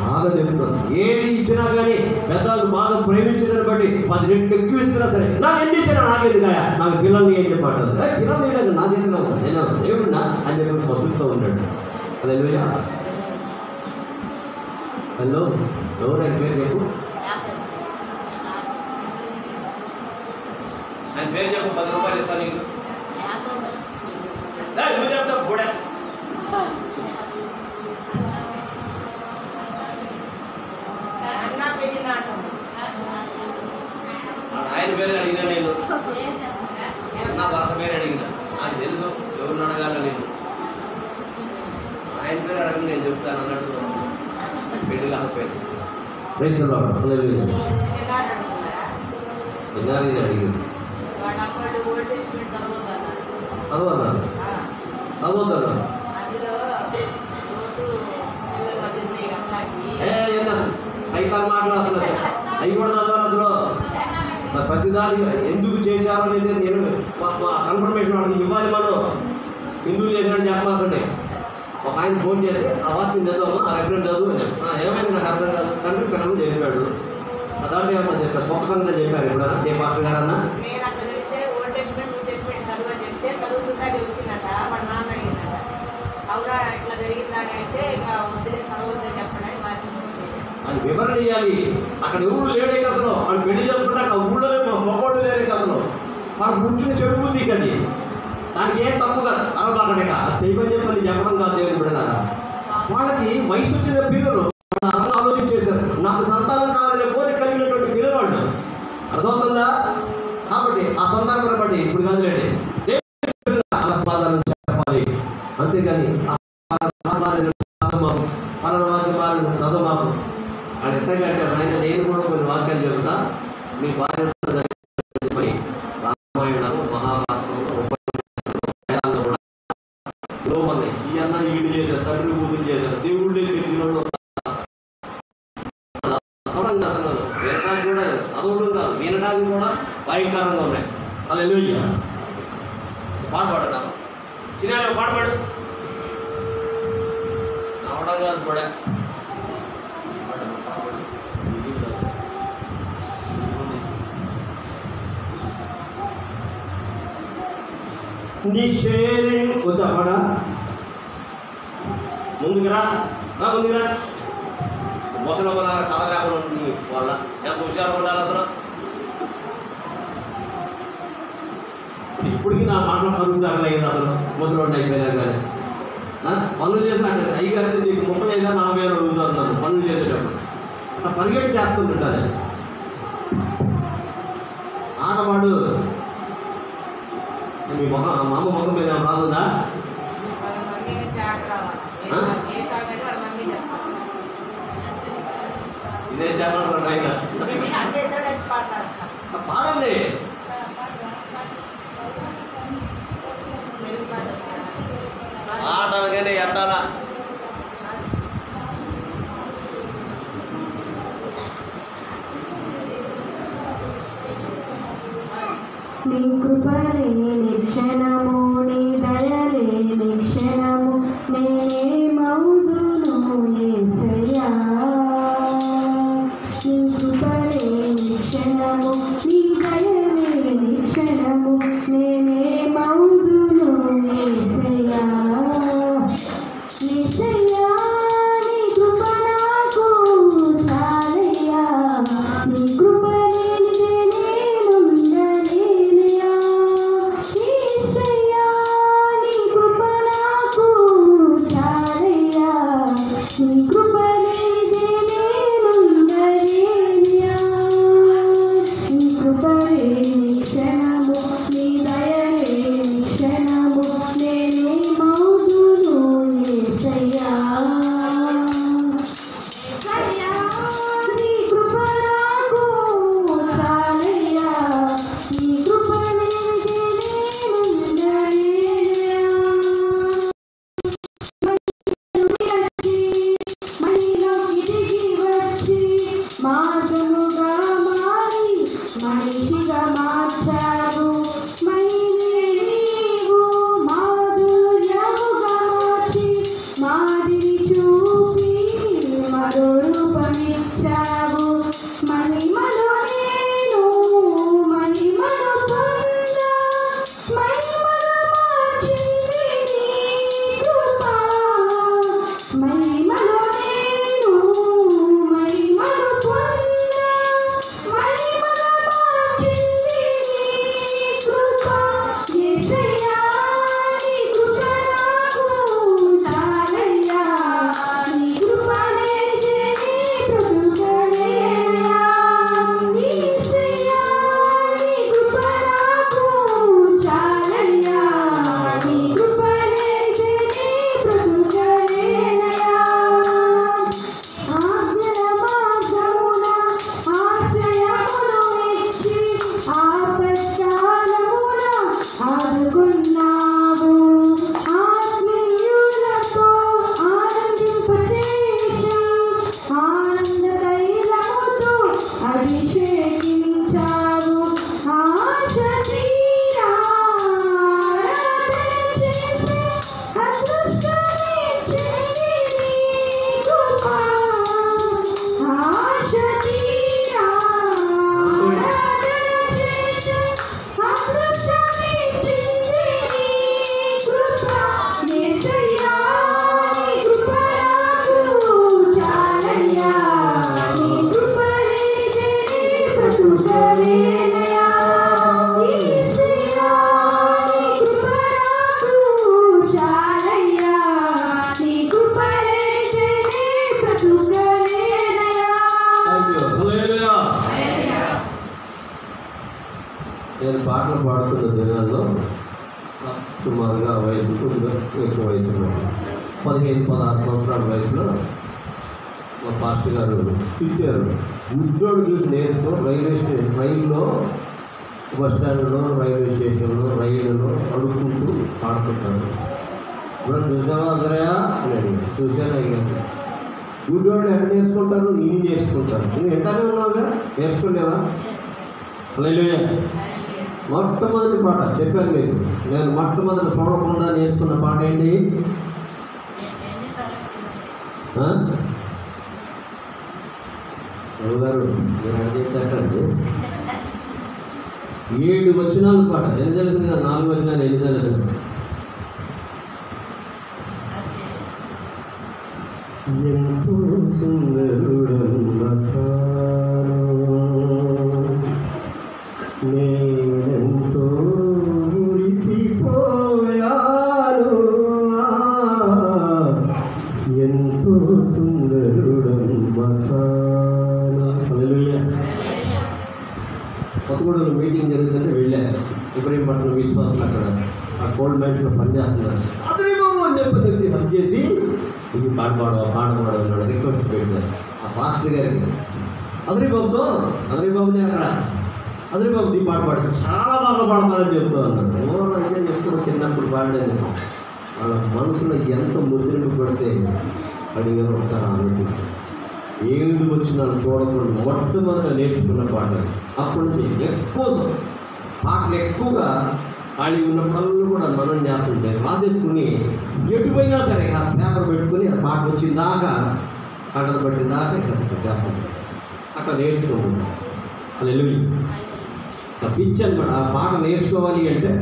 బాగా చెబుతుంది. ఏది ఇచ్చినా కానీ పెద్దలు బాగా ప్రేమించడాన్ని బట్టి 10 రెట్లు ఎక్కువ ఇస్తున్నా సరే, నాకు ఎన్ని ఇచ్చినా నాకేది కాయ, నాకు పిల్లల్ని ఏం చెప్పాడు, పిల్లలు వేయడానికి నా చేతిలో ఉంది, నేను దేవుడినా అని చెప్పి పసుపుతూ ఉంటాడు. హల్లెలూయా. హలో, ఎవరు ఆయన పేరు చెప్పు, ఆయన పేరు చెప్పు, 10 రూపాయలు ఇస్తాను నీకు. నువ్వు చెప్తావు కూడా ఆయన పేరు అడిగినా, నేను నా భర్త పేరు అడిగినా, నాకు తెలుసు ఎవరిని అడగాల, నేను ఆయన పేరు అడగను, నేను చెప్తాను అన్నట్టు పెళ్లి కాకపోయింది. చిన్నారి అడిగింది, చదవద్దా సైతాన్ మాటలు అసలు అవి కూడా చదవాలి. అసలు ప్రతిదాని ఎందుకు చేశారనేది నేను కన్ఫర్మేషన్ వాళ్ళకి ఇవ్వాలి. మనం హిందువులు చేసినట్టు చెప్పమాకండి. ఒక ఆయన ఫోన్ చేసి ఆ వాక్యం చదువు, ఆ రెఫరెన్స్ చదువు, ఏమైంది నాకు అర్థం కాదు, తండ్రి పిల్లలు చెప్పాడు, అదాంటే ఏమన్నా చెప్పారు, స్వచ్ఛంగా చెప్పారు ఎప్పుడన్నా ఏ పాస్టర్ గారన్నా. అని వివరణ ఇవ్వాలి. అక్కడ ఎవరు లేడే అసలు, వాళ్ళు పెళ్లి చేసుకుంటే అక్కడ ఊళ్ళో మొగోళ్ళు లేరే అసలు, వాళ్ళ పుట్టిన చెడు బుద్ధి కది, దానికి ఏం తప్పు కాదు. అరవకండి అది చేయమని చెప్పని చెప్పడం కాదు. దేవుని బిడ్డలారా, వాళ్ళకి వయసు వచ్చిన పిల్లలు ఆలోచించేశారు, నాకు సంతానం కావాలనే కోరిక కలిగినటువంటి పిల్లలు వాళ్ళు, అర్థమవుతుందా? కాబట్టి ఆ సంతానం బట్టి ఇప్పుడు కాదులేండి దేవుని సమాధానం చెప్పాలి, అంతేగాని పలానా వాక్యం చదవమాకు అని ఎట్టగంటే ఆయన నేను కూడా కొన్ని వాక్యాలు చెబుతా, మీ భార్య రామాయణాలు, మహాభారతంలో కూడా లోమని ఈ అన్న ఈడు చేశారు, తండ్రి కూతురు చేశారు, దేవుళ్ళు వినడానికి కూడా చదవడం కాదు, వినడానికి కూడా భయంకరంగా ఉన్నాయి. హల్లెలూయా. పాడబడరా చిన్న పాడబడు అవడం కాదు కూడా షేరింగ్ వచ్చాడా ముందుకురా, ముందుకురా. ముసలి కళ లేకుండా వాళ్ళ ఎంత హుషారు ఉండాలి అసలు. ఇప్పటికీ నా మాటలు కరుగు తగలేదు అసలు ముసలోడిని అయిపోయినా కానీ పనులు చేసినట్టు అయ్యగారికి నీకు 35,000-40,000 అడుగుతున్నాను పనులు చేసేటప్పుడు అట్లా పరిగెట్టి చేస్తుంటాను. ఆడవాడు మీ మా అమ్మ ముఖం మీద రాదుందా? ఇదే ఛానల్ ఆయన పాడండి. ఆటలుగానే ఎత్తాలా నీ కృపలే నిక్షణము నీ దయలే నిక్షణము నేనే మౌదును యేసయ్యా. నీ కృపలే నిక్షణము నీ దయలే నిక్షణము నేనే మౌదును యేసయ్యా. యేసయ్యా నీ కృప నాకు చాలయ్యా. నీ కృప నేను పాటలు పాడుతున్న దినాల్లో సుమారుగా వయసు కొద్దిగా ఎక్కువ వయసులో 15-16 సంవత్సరాల వయసులో మా పాస్టర్ గారు ఇచ్చారు. ఉద్యోగం చూసి నేర్చుకో రైల్లో బస్ స్టాండ్లో రైల్వే స్టేషన్లో రైళ్ళలో అడుగుకుంటూ పాడుతుంటాను. ఇప్పుడు చూసావా అందరయా అని చూసాను. అయ్యాను ఉద్యోగులు ఎక్కడ నేర్చుకుంటారు? నేను నేర్చుకుంటాను. నువ్వు ఎంతనే ఉన్నావుగా నేర్చుకోలేవా? హల్లెలూయా. మొట్టమొదటి పాట చెప్పాను మీకు. నేను మొట్టమొదటి చూడకుండా నేర్చుకున్న పాట ఏంటి? గారు మీరు అడిగేటండి 7 వచనాల పాట. ఎన్ని తెలిసింది కదా? 4 వచనాలు. ఎన్ని తెలిసింది? ఎంతో సుందరుడమ్మా నేనెంతో ఇంట్లో పనిచేస్తున్నారు, అతని బాబు అని చెప్పి హెల్ప్ చేసి ఇది పాడవాడు రిక్వెస్ట్ పెట్టారు ఆ పాస్టర్ గారికి. అతని బాబుని అక్కడ అతని బాబు ఈ పాట పాడుతుంది, చాలా బాగా పాడతానని చెప్తూ అన్నాడు. అయితే చెప్తున్నా చిన్నప్పుడు పాడలేదు. వాళ్ళ మనసులో ఎంత ముద్రింపు పడితే అడిగారు ఒకసారి ఆలోచించారు. 7 వచ్చినాలు చూడకుండా మొట్టమొదట నేర్చుకున్న పాటలు. అప్పటి నుంచి పాటలు ఎక్కువగా ఖాళీ ఉన్నప్పుడు కూడా మనం చేస్తుంటే రాసేసుకుని ఎటుపోయినా సరే ఆ పేపర్ పెట్టుకుని ఆ పాట వచ్చిన దాకా కట్టలు పట్టిన దాకా చేస్తాం. అక్కడ నేర్చుకుంటాం. అది పిచ్చి అనమాట. ఆ పాట నేర్చుకోవాలి అంటే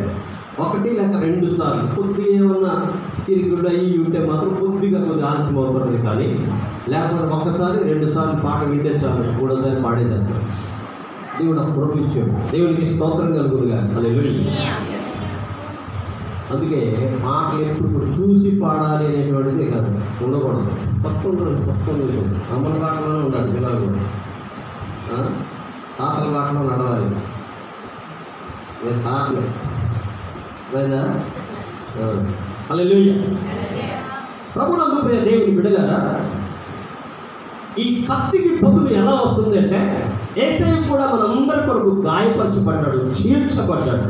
1 లేక 2 సార్లు కొద్దిగా ఏమన్నా తిరిగి అయ్యి ఉంటే మాత్రం కొద్దిగా ఆలస్యం అవుతుంది. కానీ లేకపోతే 1 సారి 2 సార్లు పాట వింటే చాలు, 3వ సారి పాడేదాన్ని. దేవుడు పురపించాడు. దేవునికి స్తోత్రం కలుగుతుందిగా. అందుకే పాటలు ఎప్పుడు చూసి పాడాలి అనేటువంటిది కాదు, ఉండకూడదు. పక్కన అమ్మల కాలంలోనే ఉండాలి. పిల్లలు కూడా తాతల కాలంలో నడవాలి. తాతలే లేదా హల్లెలూయా. ప్రభునందు ప్రియ దేవుని బిడ్డలారా, ఈ కత్తికి పదులు ఎలా వస్తుంది అంటే యేసయ్య కూడా మనందరి కొరకు గాయపరచబడ్డాడు, చీల్చబడ్డాడు.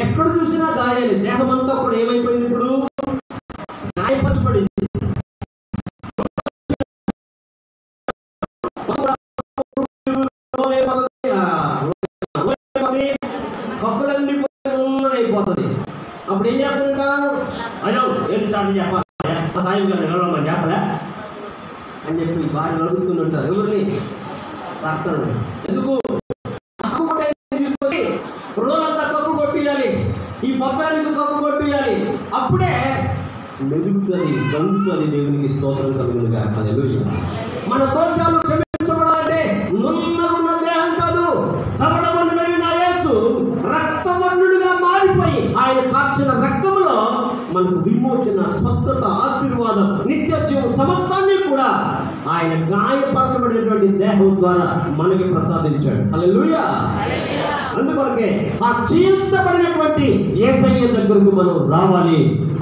ఎక్కడ చూసినా గాయాలి. దేహం అంతా కూడా ఏమైపోయింది? ఇప్పుడు గాయపరచబడింది. కప్పులన్నీ అయిపోతుంది. అప్పుడు ఏం చేస్తుంటా? అయ్యో ఏది సార్ చెప్పాలి సాయం గారు నిలవమని చెప్పలే అని చెప్పి బాగా అడుగుతుంటారు. ఎవరిని? రాస్తాను. ఎందుకు? తీసుకొని రోజంతా కప్పు కొట్టియాలి, ఈ పత్రానికి కప్పు కొట్టియాలి. అప్పుడే మెదుగుతుంది, గంగుతుంది. దేవునికి స్తోత్రం కలుగునుగా. హల్లెలూయా. మన దోషాలు క్షమించబడాలంటే నున్నగున్న దేహం కాదు, తమడవన్నుడైన యేసు రక్తవర్ణుడిగా మారిపోయి ఆయన కార్చిన రక్తములో మనకు విమోచన, స్వస్థత, ఆశీర్వాదం, నిత్య జీవం సమస్తాన్ని కూడా ఆయన గాయపరచబడినటువంటి దేహం ద్వారా మనకి ప్రసాదించాడు. హల్లెలూయా. అందుకొరకే ఆ చీల్చబడినటువంటి యేసయ్య దగ్గరకు మనం రావాలి.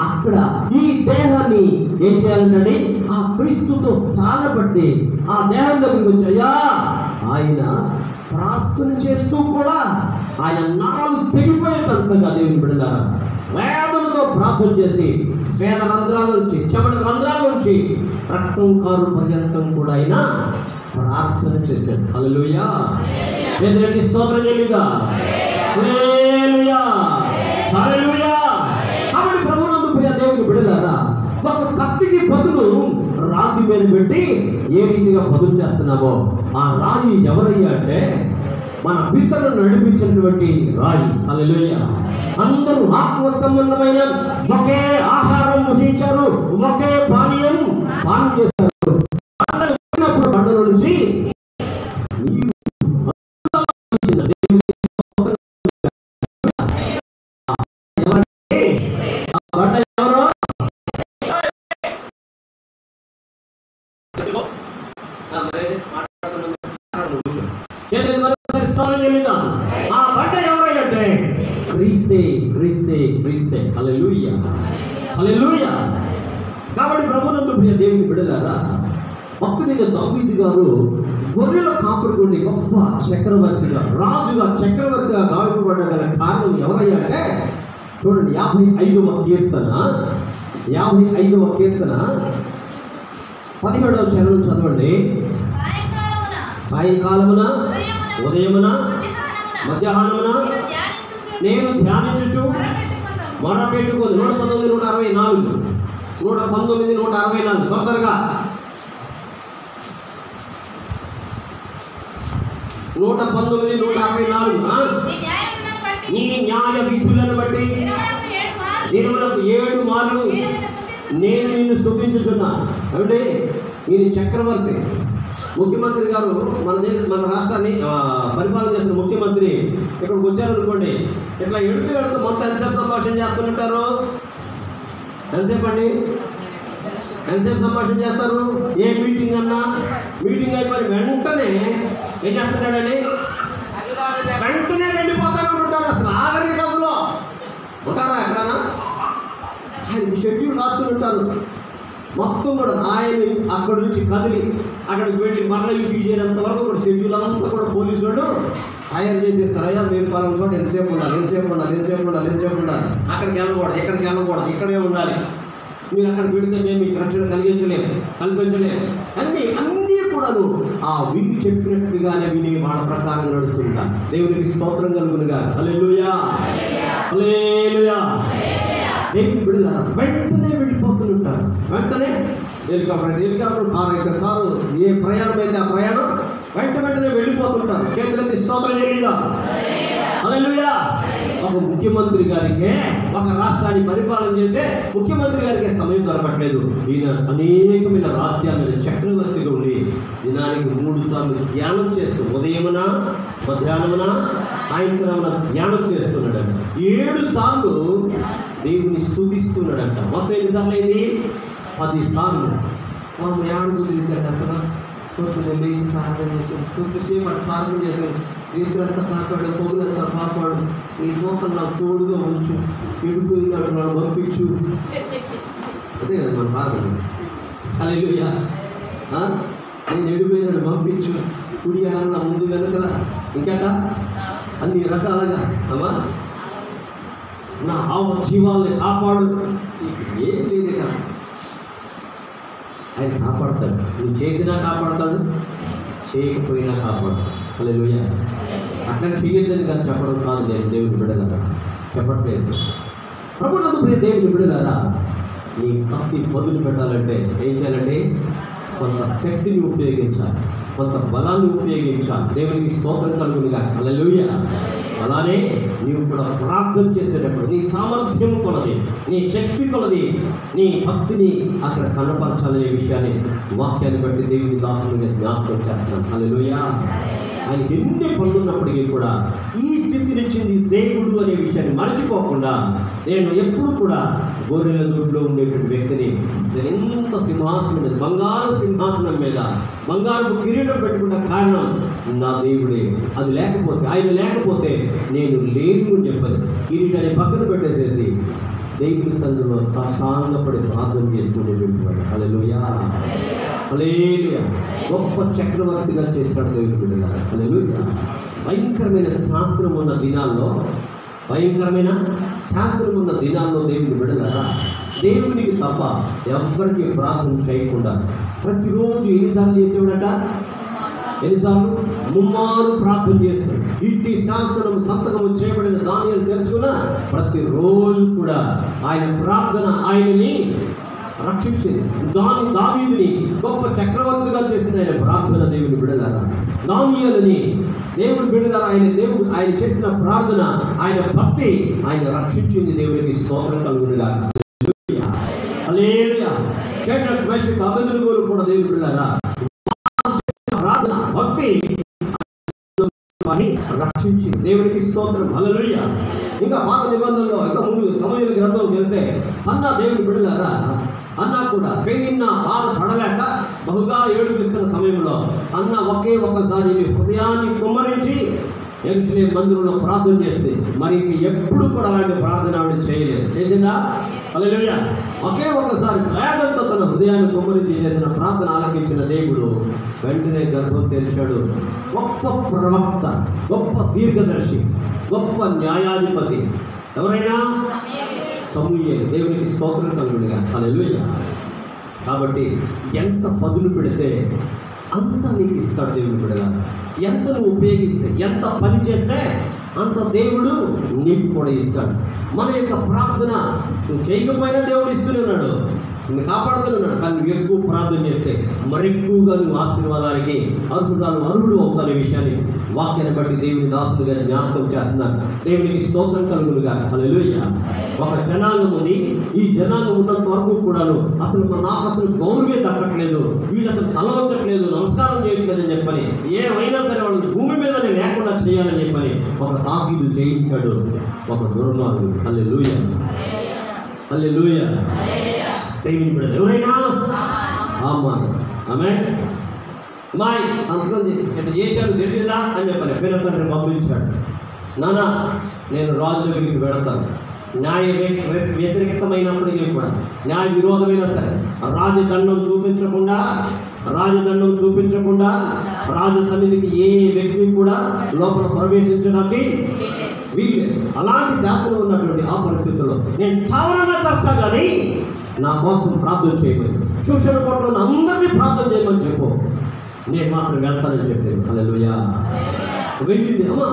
అక్కడ ఈ దేహాన్ని ఏం చేయాలంటే ఆ క్రీస్తుతో సానబట్టి ఆ దేహం దగ్గరకు వచ్చాయా ఆయన ప్రార్థన చేస్తూ కూడా ఆయన నాలుగు తెగిపోయేటంతగా దేవుని బిడ్డలారా వేదనతో ప్రార్థన చేసి స్వేద రంధ్రాల నుంచి, చెమట రంధ్రాల నుంచి రక్తం కారు పర్యంతం కూడా ఆయన ప్రార్థన చేశాడు. హల్లెలూయా. దేవునికి స్తోత్రం చెల్లిగా. హల్లెలూయా. హల్లెలూయా. కాబట్టి ప్రభువునందు ప్రియ దేవుని బిడ్డలారా, ఒక కత్తికి పదును రాతి మీద పెట్టి ఏ రీతిగా పదులు చేస్తున్నామో ఆ రాయి ఎవరయ్యా అంటే మన పితరులను నడిపించినటువంటి రాయి. హల్లెలూయా. అందరూ ఆత్మ సంబంధమైన ఒకే ఆహారం భుజించారు, ఒకే పానీయం పానం చేశారు. బండల నుంచి ఆ బండ ఎవరంటే క్రీస్తే, క్రీస్తే, క్రీస్తే. హల్లెలూయా. హల్లెలూయా. కాబట్టి ప్రభువునందు ప్రియ దేవుని బిడ్డలారా, భక్తుడైన దావీదు గారు గొర్రెల కాపురుగుండి గొప్ప చక్రవర్తిగా, రాజుగా, చక్రవర్తిగా గావింపబడ్డ గల కారణం ఎవరయ్యా అంటే చూడండి 55వ కీర్తన 17వ చరణం చదవండి. సాయంకాలమున, ఉదయమున, మధ్యాహ్నమున నేను ధ్యానించుచు మొరపెట్టుకొని 119, 164, 119, 164 తొందరగా 119, 164. నీ న్యాయ విధులను బట్టి దినములకు 7 మార్లు నేను నిన్ను స్తుతించుచున్నా. అంటే ఈయన చక్రవర్తి, ముఖ్యమంత్రి గారు, మన రాష్ట్రాన్ని పరిపాలన చేస్తున్న ముఖ్యమంత్రి ఇక్కడికి వచ్చారనుకోండి, ఇట్లా వెళుతూ మొత్తం ఎంతసేపు సంభాషణ చేస్తుంటారు? ఎంతసేపు అండి? ఎంతసేపు సంభాషణ చేస్తారు? ఏ మీటింగ్ అన్నా మీటింగ్ అయిపోయి వెంటనే ఏం చేస్తున్నాడని వెంటనే వెళ్ళిపోతారు ఉంటారు. అసలు ఆఖరికి అసలు ఉంటారా ఎక్కడన్నా? ఆయనకి షెడ్యూల్ రాస్తూ ఉంటారు. మొత్తం కూడా ఆయన అక్కడి నుంచి కదిలి అక్కడికి వెళ్ళి మరలా ఇంటికి చేరేంత వరకు కూడా షెడ్యూల్ అంతా కూడా పోలీసు వాళ్ళు తయారు చేసేస్తారు. అయ్యా మీరు పలానా చోట ఎంతసేపు ఉండాలి, అక్కడికి వెళ్ళకూడదు, ఇక్కడికి వెళ్ళకూడదు, ఇక్కడే ఉండాలి, మీరు అక్కడ పెడితే మేము మీకు రక్షణ కల్పించలేము అన్నీ కూడాను ఆ విధి చెప్పినట్టుగానే విని వాళ్ళ ప్రకారం నడుస్తుంటా. దేవునికి స్తోత్రం కలుగునుగా. హల్లెలూయా, హల్లెలూయా. దేవుని బిడ్డలారా వెంటనే వెళ్ళిపోతుంటారు. వెంటనే హెలికాప్టర్ కారు అయితే కారు, ఏ ప్రయాణం అయితే ఆ ప్రయాణం వెంటనే వెళ్ళిపోతుంటారు. కేంద్రానికి స్తోత్రం చేయలేదా? హల్లెలూయా. ఒక ముఖ్యమంత్రి గారికి, ఒక రాష్ట్రాన్ని పరిపాలన చేసే ముఖ్యమంత్రి గారికి సమయం దొరకట్లేదు. ఈయన అనేకమైన రాజ్యాల మీద చక్రవర్తిగా ఉండి దినానికి 3 సార్లు ధ్యానం చేస్తూ, ఉదయమున, మధ్యాహ్నమున, సాయంత్రమున ధ్యానం చేస్తున్నాడంట. 7 సార్లు దేవుని స్తుతిస్తున్నాడంట. మొత్తం ఎన్నిసార్లు అయింది? 10 సార్లు. మనం ఏడు కుదిరిందంటే అసలు లేచి ప్రార్థన చేసాం, కొద్దిసేపు అటు ప్రార్థన చేసాం. రీతులంతా కాపాడు, పొగులంతా కాపాడు, నీ మోకలు నాకు తోడుగా ఉంచు, ఎడిపోయినాడు మనం పంపించు. అదే కదా మన ప్రార్థన. హల్లెలూయా. నేను ఎడిపోయినాడు పంపించు, కుడి అలా ముందు వెనకలా ఇంకేట అన్ని రకాలుగా అమ్మా నా జీవాల్ని కాపాడు. ఏం లేదు కదా, ఆయన కాపాడుతాడు. నువ్వు చేసినా కాపాడుతాడు, చేయకపోయినా కాపాడుతాడు. హల్లెలూయా. అట్లా చేయొద్దని కాదు చెప్పడం కాదు, నేను దేవుని బిడ్డలారా చెప్పట్లేదు. ప్రభునందు ప్రియ దేవుని బిడ్డలారా, నీ కత్తి పదులు పెట్టాలంటే ఏం చేయాలంటే కొంత శక్తిని ఉపయోగించాలి, కొంత బలాన్ని ఉపయోగించాలి. దేవునికి స్తోత్రం కలుగునుగా. హల్లెలూయా. అలానే నీవు కూడా ప్రార్థన చేసేటప్పుడు నీ సామర్థ్యం కొలది, నీ శక్తి కొలది, నీ భక్తిని అక్కడ కనపరచాలనే విషయాన్ని వాక్యాన్ని బట్టి దేవుని దాసులుగా జ్ఞాపకం చేస్తున్నాను. హల్లెలూయా. ఆయనకి ఎన్ని పనులున్నప్పటికీ కూడా ఈ స్థితినిచ్చింది దేవుడు అనే విషయాన్ని మర్చిపోకుండా నేను ఎప్పుడు కూడా గొర్రెల దొడ్లో ఉండేటువంటి వ్యక్తిని, నేను ఎంత సింహాసనం మీద, బంగారు సింహాసనం మీద బంగారు కిరీటం పెట్టుకున్న కారణం నా దేవుడే. అది లేకపోతే, ఆయన లేకపోతే నేను లేను అని చెప్పని కిరీటాన్ని పక్కన పెట్టేసేసి దేవుని సన్నిధిలో సాష్టాంగపడి ప్రార్థన చేసుకునేటువంటి హల్లెలూయా, హల్లెలూయా. గొప్ప చక్రవర్తిగా చేశాడు దేవుని బిడ్డలారా. హల్లెలూయా. భయంకరమైన శాస్త్రం ఉన్న దినాల్లో దేవుని బిడ్డలారా, దేవునికి తప్ప ఎవరికి ప్రార్థన చేయకుండా ప్రతిరోజు ఎన్నిసార్లు చేసేవాడట? ఎన్నిసార్లు? 3 మార్లు ప్రార్థన చేస్తాడు. ఇట్టి శాస్త్రం సంతకము చేయబడిన దానిని తెలుసుకున్న ప్రతిరోజు కూడా ఆయన ప్రార్థన ఆయనని రక్షించింది. దావీదుని గొప్ప చక్రవర్తిగా చేసిన ఆయన ప్రార్థన దేవుని బిడ్డలారా. దానియేలుని దేవుని బిడ్డలారా, ఆయన చేసిన ప్రార్థన, ఆయన భక్తి ఆయన రక్షించింది. దేవునికి స్తోత్రం కలుగునుగా. హల్లెలూయా. షడ్రక్, మెషక్, అబేద్నెగోలు కూడా దేవుని బిడ్డలారా ప్రార్థన, భక్తి రక్షించింది. దేవునికి స్తోత్రం. హల్లెలూయా. ఇంకా పాత నిబంధనలో ఇంకా ముందు సమూయేలు గ్రంథంకి వెళ్తే హన్నా దేవుని బిడ్డలారా, అన్నా కూడా పెళ్ళిన్న బాధపడలేక బహుగా ఏడుపిస్తున్న సమయంలో అన్న ఒక్కసారి హృదయాన్ని కుమ్మరించి యెరూషలేము మందిరంలో ప్రార్థన చేస్తే మరి ఎప్పుడు కూడా అలాంటి ప్రార్థన ఆవిడ చేయలేదు. చేసిందా? హల్లెలూయా. ఒక్కసారి వేదంతో తన హృదయాన్ని కుమ్మరించి చేసిన ప్రార్థన ఆలకించిన దేవుడు వెంటనే గర్భం తెరిచాడు. గొప్ప ప్రవక్త, గొప్ప దీర్ఘదర్శి, గొప్ప న్యాయాధిపతి ఎవరైనా? సమూయేలు. దేవునికి స్తోత్రం కలుగునుగా. హల్లెలూయా. కాబట్టి ఎంత పదులు పెడితే అంత నీకు ఇస్తాడు దేవుని బిడ్డలారా. ఎంత నువ్వు ఉపయోగిస్తే, ఎంత పని చేస్తే అంత దేవుడు నీకు కూడా ఇస్తాడు. మన యొక్క ప్రార్థన నువ్వు చేయకపోయినా దేవుడు ఇస్తూనే ఉన్నాడు, నువ్వు కాపాడుతూనే ఉన్నాడు. కానీ నువ్వు ఎక్కువ ప్రార్థన చేస్తే మరెక్కువగా నువ్వు ఆశీర్వాదానికి అర్హుడు అవుతానే విషయాన్ని వాక్యాన్ని బట్టి దేవుని దాసులుగా జ్ఞాపకం చేస్తున్నారు. దేవునికి స్తోత్రం కలుగునుగా. హల్లెలూయా. ఒక జనాంగం ఉంది. ఈ జనాంగం ఉన్నంత వరకు కూడాను నాకు అసలు గౌరవే దక్కట్లేదు, వీళ్ళు అసలు తలవంచట్లేదు, నమస్కారం చేయట్లేదని చెప్పని, ఏమైనా సరే వాళ్ళు భూమి మీద లేకుండా చేయాలని చెప్పని ఒక తాకీదు చేయించాడు ఒక దుర్మార్గుడు. హల్లెలూయా, హల్లెలూయా. దేవుని బిడ్డ ఎవరైనా ఆమె మాయ్ సంతకం ఇట్లా చేశాడు తెలిసిందా అని చెప్పని పిల్ల తండ్రిని పంపించాడు. నాన్న నేను రాజు దగ్గరికి వెళతాను, న్యాయ వ్యతిరేకమైనప్పటికీ కూడా, న్యాయ విరోధమైనా సరే రాజదండం చూపించకుండా రాజు సన్నిధికి ఏ వ్యక్తి కూడా లోపల ప్రవేశించడానికి వీలు. అలాంటి శాసనం ఉన్నటువంటి ఆ పరిస్థితుల్లో నేను చావనన్నా చేస్తా కానీ నా కోసం ప్రార్థన చేయమని, చూసిన కోట్లో అందరినీ ప్రార్థన చేయమని చెప్పు, నేను మాత్రం వెళ్తానని చెప్పాను. హల్లెలూయా. వెళ్ళింది. అమ్మా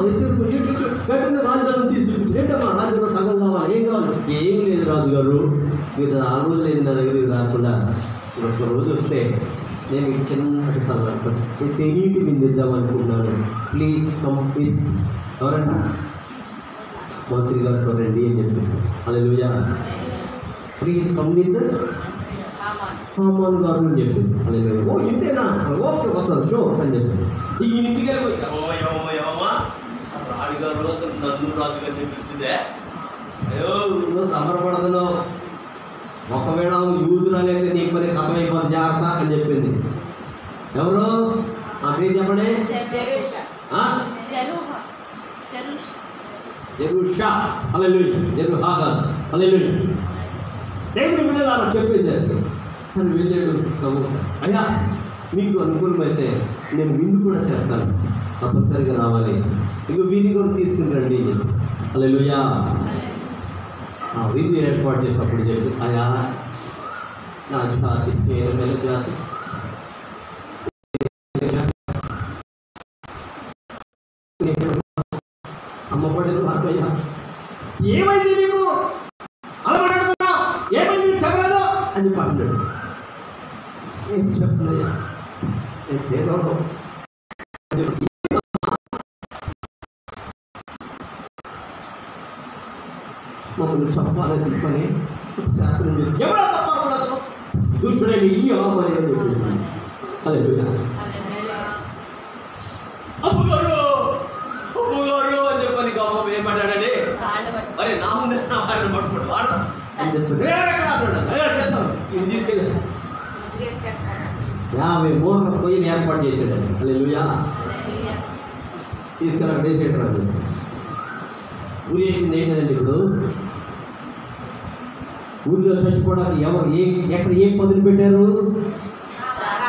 వెంటనే రాజధాని తీసుకుంటుంది. ఏంటమ్మా రాజధాని సగం కావాలి, ఏం కావాలి? ఏం లేదు రాజుగారు, మీరు ఆ రోజు లేదు నా దగ్గరికి రాకుండా ఒక రోజు వస్తే నేను చిన్నటి తెలియటి మీద ఇద్దామనుకున్నాను, ప్లీజ్ కంప్లీట్. ఎవరన్నా మంత్రి గారితో రండి అని చెప్పింది. హల్లెలూయా. ప్లీజ్ కంప్లీట్ హామాన్ గారు అని చెప్పింది. హల్లెలూయా. ఓ ఇంతేనా, ఓకే వస్తాను షో అని చెప్పింది. ఈ ఇంటికి రాజుగారు నన్ను రాజుగా చెప్పించిందే, నువ్వు సమరపడదులో ఒకవేళ యూదురాలైతే నీకు మరి కథమైపోతుంది జాగ్రత్త అని చెప్పింది. ఎవరు ఆ పేరు చెప్పండి? జెరూషా. హల్లెలూయా. జెరూహా కాదు. హల్లెలూయా. దేవుని వినదాన్ని చెప్పింది. సరే వెళ్ళాడు ప్రభు, అయ్యా మీకు అనుకూలమైతే నేను విందు కూడా చేస్తాను, తప్పనిసరిగా రావాలి, ఇంకో వీధి కూడా తీసుకుంటాండి. హల్లెలూయా. విందు ఏర్పాటు చేసినప్పుడు చెప్పి, అయ్యా నా జాతి జాతి అమ్మబడిన అయ్యా ఏమైంది నీకు అలవాడుతున్నా, ఏమైంది చెప్పలేదు అని పడ్డాడు. ఏం చెప్పలేదా ఏదో మమ్మల్ని చెప్పాలని చెప్పని శాసనం చేసి ఎవరో తప్పకూడదు దుష్టుడే ఈ అవమానం అని చెప్పింది. హల్లెలూయా. అప్పుగారు అని చెప్పని గొప్ప ఏమన్నాడని, మరి నా ముందే నా వారిని పట్టుకోండి వాడు అని చెప్పి చేద్దాం ఇది తీసుకెళ్ళి 50 మూరల పొయ్యిని ఏర్పాటు చేసాడండి. హల్లెలూయా. తీసుకెళ్ళి అక్కడ వేసేటారు. ఊరేసింది ఏంటంటే, ఇప్పుడు ఊరిలో చచ్చిపోవడానికి ఎక్కడ ఏం పదులు పెట్టారు?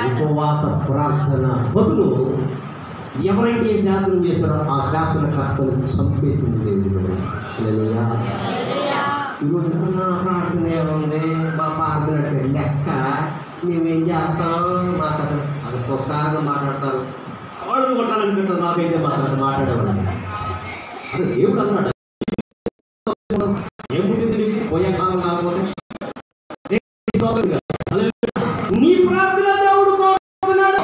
ఉపవాస ప్రార్థన బదులు ఎవరైతే శాసనం చేశారో ఆ శాసనకర్తను చంపేసింది దేవుడు. హల్లెలూయా. ఈరోజు నా ప్రార్థన ఏముంది, మా ప్రార్థన లెక్క మేమేం చేస్తాం, మాకు అది పుస్తకాలుగా మాట్లాడతారు, వాళ్ళు కొట్టాలనిపిస్తుంది, మాకైతే మాట్లాడేవాళ్ళు. అదే దేవుడు అన్నాడు, ఏం పుట్టింది నీకు పోయే కాలం కాకపోతే నీ ప్రార్థన దేవుడు కోరుతున్నాడు.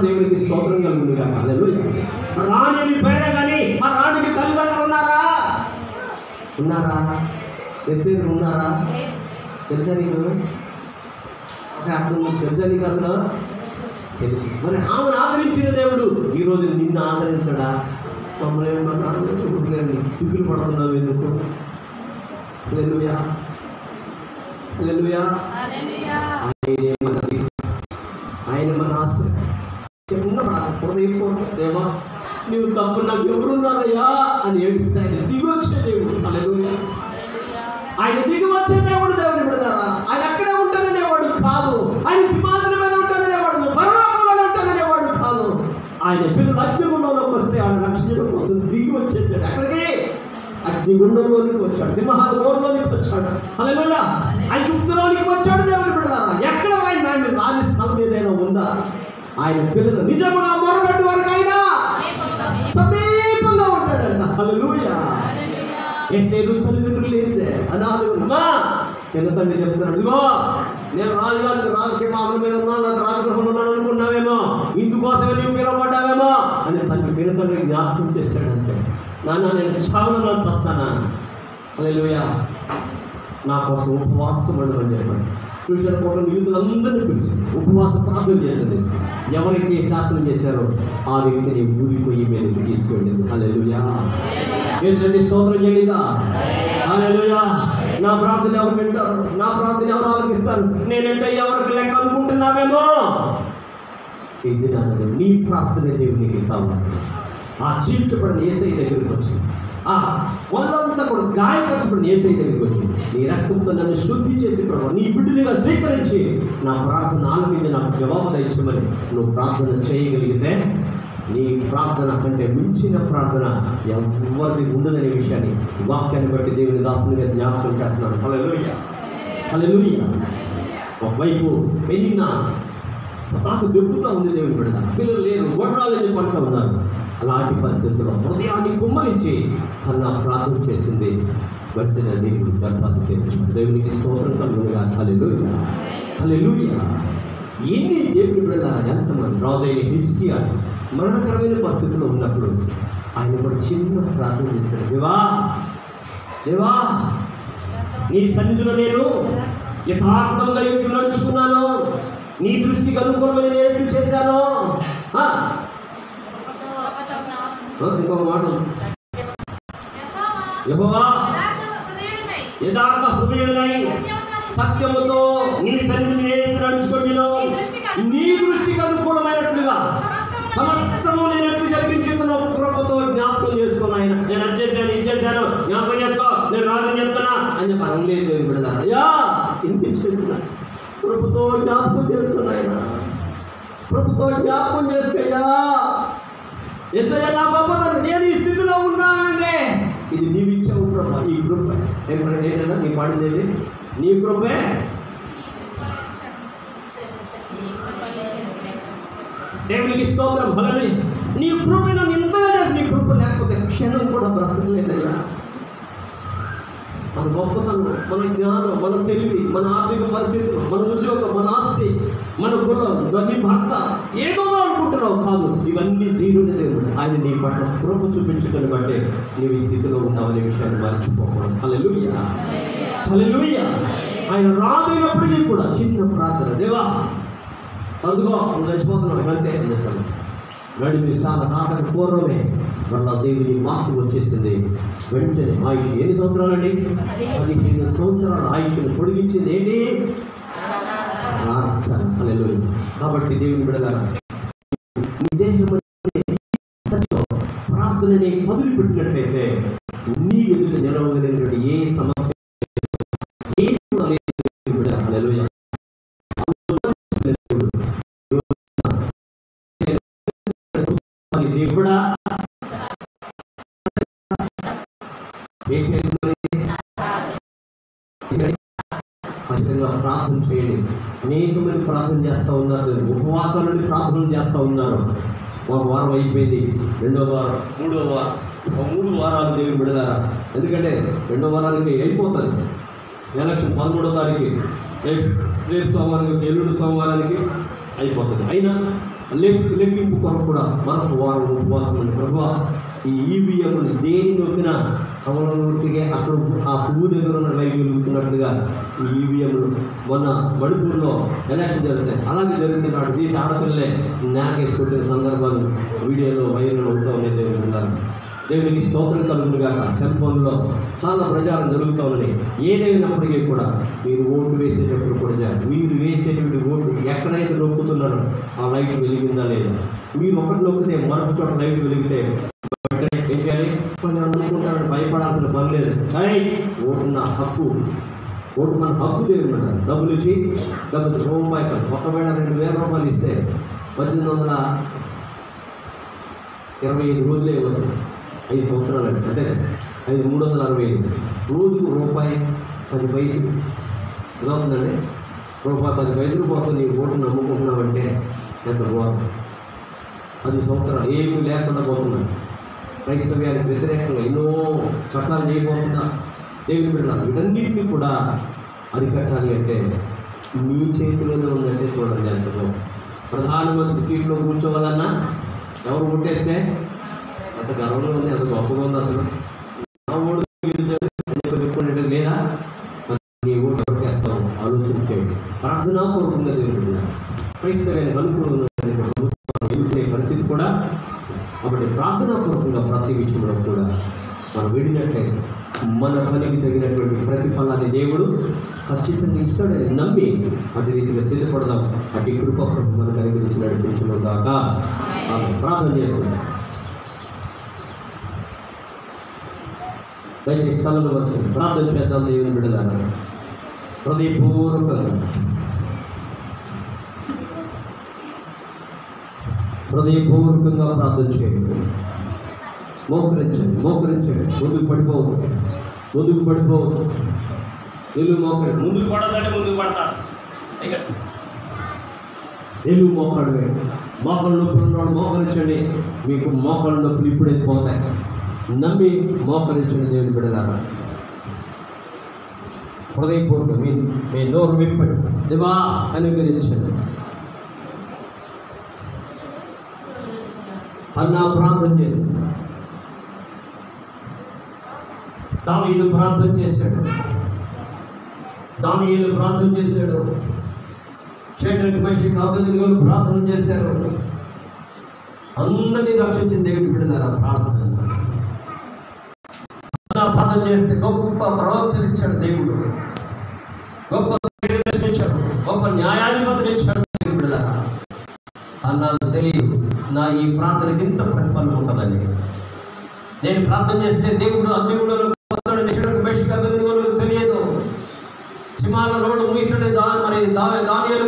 దేవునికి స్తోత్రం కలుగుతుంది. రాణిని పేరే కానీ ఆ రాణికి తల్లిదండ్రులు ఉన్నారా? ఉన్నారా? తెలుసా నీకు? తెలుసా నీకు అసలు? తెలుసు. మరి ఆమెను ఆదరించిన దేవుడు ఈరోజు నిన్ను ఆదరించడా? మమ్మల్ని దిగులు పడుతున్నావు ఎందుకు? హల్లెలూయా. హల్లెలూయా. ఆయన మన ఆశ చిన్నప్పుడు హృదయపూర్వక దేవా నీవు తప్పు నాకు ఎవరున్నారయ్యా అని ఏడిస్తే ఆయన దిగి వచ్చే దేవుడు. హల్లెలూయా. ఆయన దిగి వచ్చే దేవుడు. దేవుని పెడతారా? ఆయన అక్కడే ఉంటాననేవాడు కాదు, ఆయన సింహాసనం మీద ఉంటాననేవాడు, పరలోకం మీద ఉంటాననేవాడు కాదు. ఆయన పిల్లలు అగ్నిగుండంలోకి వస్తే ఆయన రక్షణ కోసం దిగి వచ్చేసాడు. అక్కడికి అగ్నిగుండంలోనికి వచ్చాడు, సింహాసనంలోనికి వచ్చాడు. హల్లెలూయా. ఐగుప్తులోనికి వచ్చాడు. దేవుని పెడతారా? ఎక్కడ ఆయన రాజు స్థలం ఏదైనా ఉందా? ఆయన పిల్లలు నిజముగా మొరపెట్టు వరకు ఆయన సమీపంగా ఉంటాడంట. హల్లెలూయా. తల్లిదండ్రులు లేదే అనాథమా చిన్న తండ్రి చెప్తున్నాడు, ఇదిగో నేను రాజుగారికి రాజసింహాసనం మీద ఉన్నాను, నాకు రాజగృహంలో ఉన్నాను అనుకున్నావేమో, ఇందుకోసమే నీవు పిలవబడ్డావేమో అని తన పిల్లతల్లి జ్ఞాపకం చేశాడంటే, నాన్న నేను చావులో చస్తానా, హల్లెలూయా, నా కోసం ఉపవాసం ఉండమని చెప్పండి. చూసిన పూర్వం యూదులందరినీ పిలిచింది, ఉపవాస ప్రార్థన చేసింది. ఎవరికి శాసనం చేశారో ఆ వ్యక్తిని ఊరిపోయి మీదకి తీసుకెళ్ళింది. హల్లెలూయా, ఏంటంటే స్తోత్రం చేయలేదా? హల్లెలూయా. నా ప్రార్థన ఎవరు వింటారు, నా ప్రార్థన ఎవరు ఆలోచిస్తారు, నేనంటే ఎవరికి లెక్క అనుకుంటున్నావేమో, ఇది నాన్నది నీ ప్రార్థన దేవునికి కావాలి. ఆ చీల్చబడిన యేసయ్య దగ్గరికి వచ్చింది, ఆ వాళ్ళంతా కూడా గాయపరచబడిన యేసయ్య దగ్గరికి వచ్చింది. నీ రక్తంతో నన్ను శుద్ధి చేసి ప్రభు నీ బిడ్డలుగా స్వీకరించి నా ప్రార్థన ఆలపించి నాకు జవాబు దయచేయమని నువ్వు ప్రార్థన చేయగలిగితే నీ ప్రార్థన కంటే మించిన ప్రార్థన ఎవరిది ఉండదనే విషయాన్ని వాక్యాన్ని బట్టి దేవుని దాసునిగా జ్ఞాపకం చేస్తున్నాను. హల్లెలూయా, హల్లెలూయా. ఒకవైపు పెరిగిన నాకు దొరుకుతూ ఉంది దేవుని బిడ్డ, పిల్లలు లేరు, గొడవలని పంట ఉన్నారు. అలాంటి పరిస్థితుల్లో హృదయాన్ని కుమ్మరించి అన్న ప్రార్థన చేసింది. వెంటనే దేవుడు గర్భాన్ని తెచ్చాడు. దేవునికి స్తోత్రం కలుగునుగా. హల్లెలూయా, హల్లెలూయా. ఎన్ని దేవుని బిడ్డ ఎంతమంది రాజైన హిజ్కియా మరణకరమైన పరిస్థితుల్లో ఉన్నప్పుడు ఆయన కూడా చిన్న ప్రార్థన చేశాడు. దేవా, దేవా, నీ సన్నిధిలో నేను యథార్థంగా ఎట్లు నడుచుకున్నాను, నీ దృష్టికి అనుకూలమైన నేను ఎట్లు చేశాను. ఇంకొక మాట, యెహోవా యథార్థ హృదయుడనై సత్యముతో నీ సన్నిధిని నేను నడుచుకుంటున్నాను, నీ దృష్టికి అనుకూలమైనట్లుగా సమస్తము నేను ఎప్పుడు జరిగించుకున్నావు కృపతో జ్ఞాపకం చేసుకున్నా. ఆయన నేను అది చేశాను, ఇది చేశాను, జ్ఞాపకం చేసుకో, నేను రాజని చెప్తున్నా అని చెప్పి అనలేదు. నేను పెడతాను అయ్యా వినిపించేస్తున్నా, కృపతో జ్ఞాపకం చేసుకున్నా, ఆయన కృపతో జ్ఞాపకం చేసుకయ్యా. యేసయ్య నా గొప్పతనం, నేను ఈ స్థితిలో ఉన్నానంటే ఇది నీవు ఇచ్చావు ప్రభా. ఈ కృప ఏంటన్నా నీ పాడింది, నీ కృపే. దేవునికి స్తోత్రం. హల్లెలూయా. నీ కృప నన్ను ఇంతగా చేసి, నీ కృప లేకపోతే క్షణం కూడా బ్రతకలేదయ్యా. మన గొప్పతనం, మన జ్ఞానం, మన తెలివి, మన ఆర్థిక పరిస్థితులు, మన ఉద్యోగం, మన ఆస్తి, మన కులం, నీ భర్త ఏదో అనుకుంటున్నావు కాదు, ఇవన్నీ జీరోనే దేవుడు. ఆయన నీ పట్ల కృప చూపించుకొని బట్టే నీవు ఈ స్థితిలో ఉన్నావనే విషయాన్ని మర్చిపోకూడదు. హల్లెలూయా, హల్లెలూయా. ఆయన రాదైనప్పటికీ కూడా చిన్న ప్రార్థన, దేవా అదుగో నువ్వు చచ్చిపోతున్నావు అంతే అని చెప్పాను. నడిమి నాటక పూర్వమే మళ్ళా దేవుని మార్పు వచ్చేసింది. వెంటనే ఆయుష్ ఎన్ని సంవత్సరాలండి? 15 సంవత్సరాల ఆయుష్ను పొడిగించింది ఏంటి? ప్రార్థన. హల్లెలూయా. కాబట్టి దేవుని బిడ్డలారా, నీ దేశంలో ప్రార్థనని మొదలుపెట్టినట్లయితే నీ ఎదుట నిలవగలిగినటువంటి ఏ సమస్య హల్లెలూయా. దేవుడా ఖచ్చితంగా ప్రార్థన చేయండి. అనేక మంది ప్రార్థన చేస్తూ ఉన్నారు, ఉపవాసాల నుండి ప్రార్థనలు చేస్తూ ఉన్నారు. ఒక వారం అయిపోయింది, రెండో వారం, మూడో వారం, 3 వారాలు దేవుని బిడ్డలారా. ఎందుకంటే 2వ వారానికి అయిపోతుంది ఎలక్షన్. 13వ తారీఖు రేపు సోమవారానికి, ఎల్లుండి సోమవారానికి అయిపోతుంది. అయినా లెక్కింపు కొరకు కూడా మరొక వారం ఉపవాసం ఉంది. ప్రభువా, ఈ ఈవీఎంని దేని నొక్కినా కవలకి అక్కడ ఆ పువ్వు దగ్గర ఉన్న లైట్ వెలుగుతున్నట్లుగా ఈ ఈవీఎంలు మొన్న మణిపూర్లో ఎలక్షన్ జరుగుతాయి, అలాగే జరుగుతున్నాడు. తీసి ఆడపిల్లలే నాకేసుకుంటున్న సందర్భాలు వీడియోలో వైరల్ అవుతూ ఉన్నాయి. దేవునికి స్తోత్రం కలుగునుగాక. సెల్ ఫోన్లో చాలా ప్రచారం జరుగుతూ ఉన్నాయి. ఏదైనప్పటికీ కూడా మీరు ఓటు వేసేటప్పుడు కూడా మీరు వేసేటువంటి ఓటు ఎక్కడైతే నొక్కుతున్నారో ఆ లైట్ వెలిగిందా లేదా? మీరు ఒకటి నొక్కితే మరొక చోట లైట్ వెలిగితే ఏం చేయాలి? కొన్ని అనుకుంటారని భయపడాల్సిన పని లేదు. ఓటు నా హక్కు, ఓటు మన హక్కు తెలియమంటారు. డబ్బులు ఇచ్చి డబ్బులు రూపాయి, ఒకవేళ 2000 రూపాయలు ఇస్తే 1825 రోజులే ఇవ్వదు. 5 సంవత్సరాలు అంటే అదే 365 రోజుకు ₹1.10 ఎలా ఉందండి? ₹1.10 కోసం నీ ఓటు నమ్ముకుంటున్నావంటే ఎంత ఘోరం. 10 సంవత్సరాలు ఏమీ లేకుండా పోతున్నాయి. క్రైస్తవ్యానికి వ్యతిరేకంగా ఎన్నో చట్టాలు చేయబోతున్నా. దేవుని బిడ్డలారా, వీటన్నిటినీ కూడా అరికట్టాలి అంటే మీ చేతిలోనే ఉందంటే చూడండి ఎంతలో. ప్రధానమంత్రి సీట్లో కూర్చోవాలన్నా ఎవరు ముట్టేస్తే అంత గర్వంగా ఉంది, అంత గొప్పగా ఉంది. అసలు నా ఓటు చెప్పుకునేది లేదా, నీ ఓటు ఎవరికి వేస్తాం ఆలోచించేయండి. ప్రార్థనాపూర్వకంగా దేవుడు క్రైస్తవైన అనుకూలంగా పరిస్థితి కూడా కాబట్టి ప్రార్థనాపూర్వకంగా ప్రతి విషయంలో కూడా మనం విడినట్లయితే మన పనికి తగినటువంటి ప్రతిఫలాన్ని దేవుడు ఖచ్చితంగా ఇస్తాడని నమ్మి అటు రీతిగా సిద్ధపడదాం. అటు కృప మనకు అనుగ్రహించి నడిపించడం దాకా ప్రార్థన చేసుకుందాం. దయచేసి స్థలంలో వచ్చింది ప్రార్థన చేద్దాం. దేవుని బిడ్డలారా హృదయపూర్వకంగా ప్రార్థన చేయండి. మోకరించండి, మోకరించండి. ముందుకు పడిపోవద్దు, ముందుకు పడిపోవద్దు. నిలువు మోకరి, ముందుకు పడదంటే ముందుకు పడతాడు. నిలువు మోకడమే. మోకాళ్ళ నొప్పులు ఉన్నవాడు మోకరించండి, మీకు మోకాళ్ళ నొప్పులు ఇప్పుడే పోతాయి. నమ్మి మోకరించండి. దేవుని బిడ్డలారా హృదయపూర్వక మీ నోరు విప్పండి. దేవా అనుగ్రహించండి. అన్నా ప్రార్థన చేస్తుంది. దావీదు ప్రార్థన చేశాడు, దానియేలు ప్రార్థన చేశాడు, షడ్రకు మేషకు అబేద్నెగోలు ప్రార్థన చేశారు. అందరినీ రక్షించిన దేవుని బిడ్డలారా ప్రార్థన చేస్తే గొప్ప ప్రవర్తన ఇచ్చాడు దేవుడు, గొప్ప ఇచ్చాడు, గొప్ప న్యాయాధిపతిని ఇచ్చాడు. దేవుని బిడ్డలారా అన్నాను తెలియదు నా ఈ ప్రార్థనకి ఇంత ప్రతిఫలం ఉంటుందని. నేను ప్రార్థన చేస్తే దేవుడు అన్ని కూడా తెలియదు. సింహాల రోడ్డు ముగిస్తాడు, మరి దానియేలు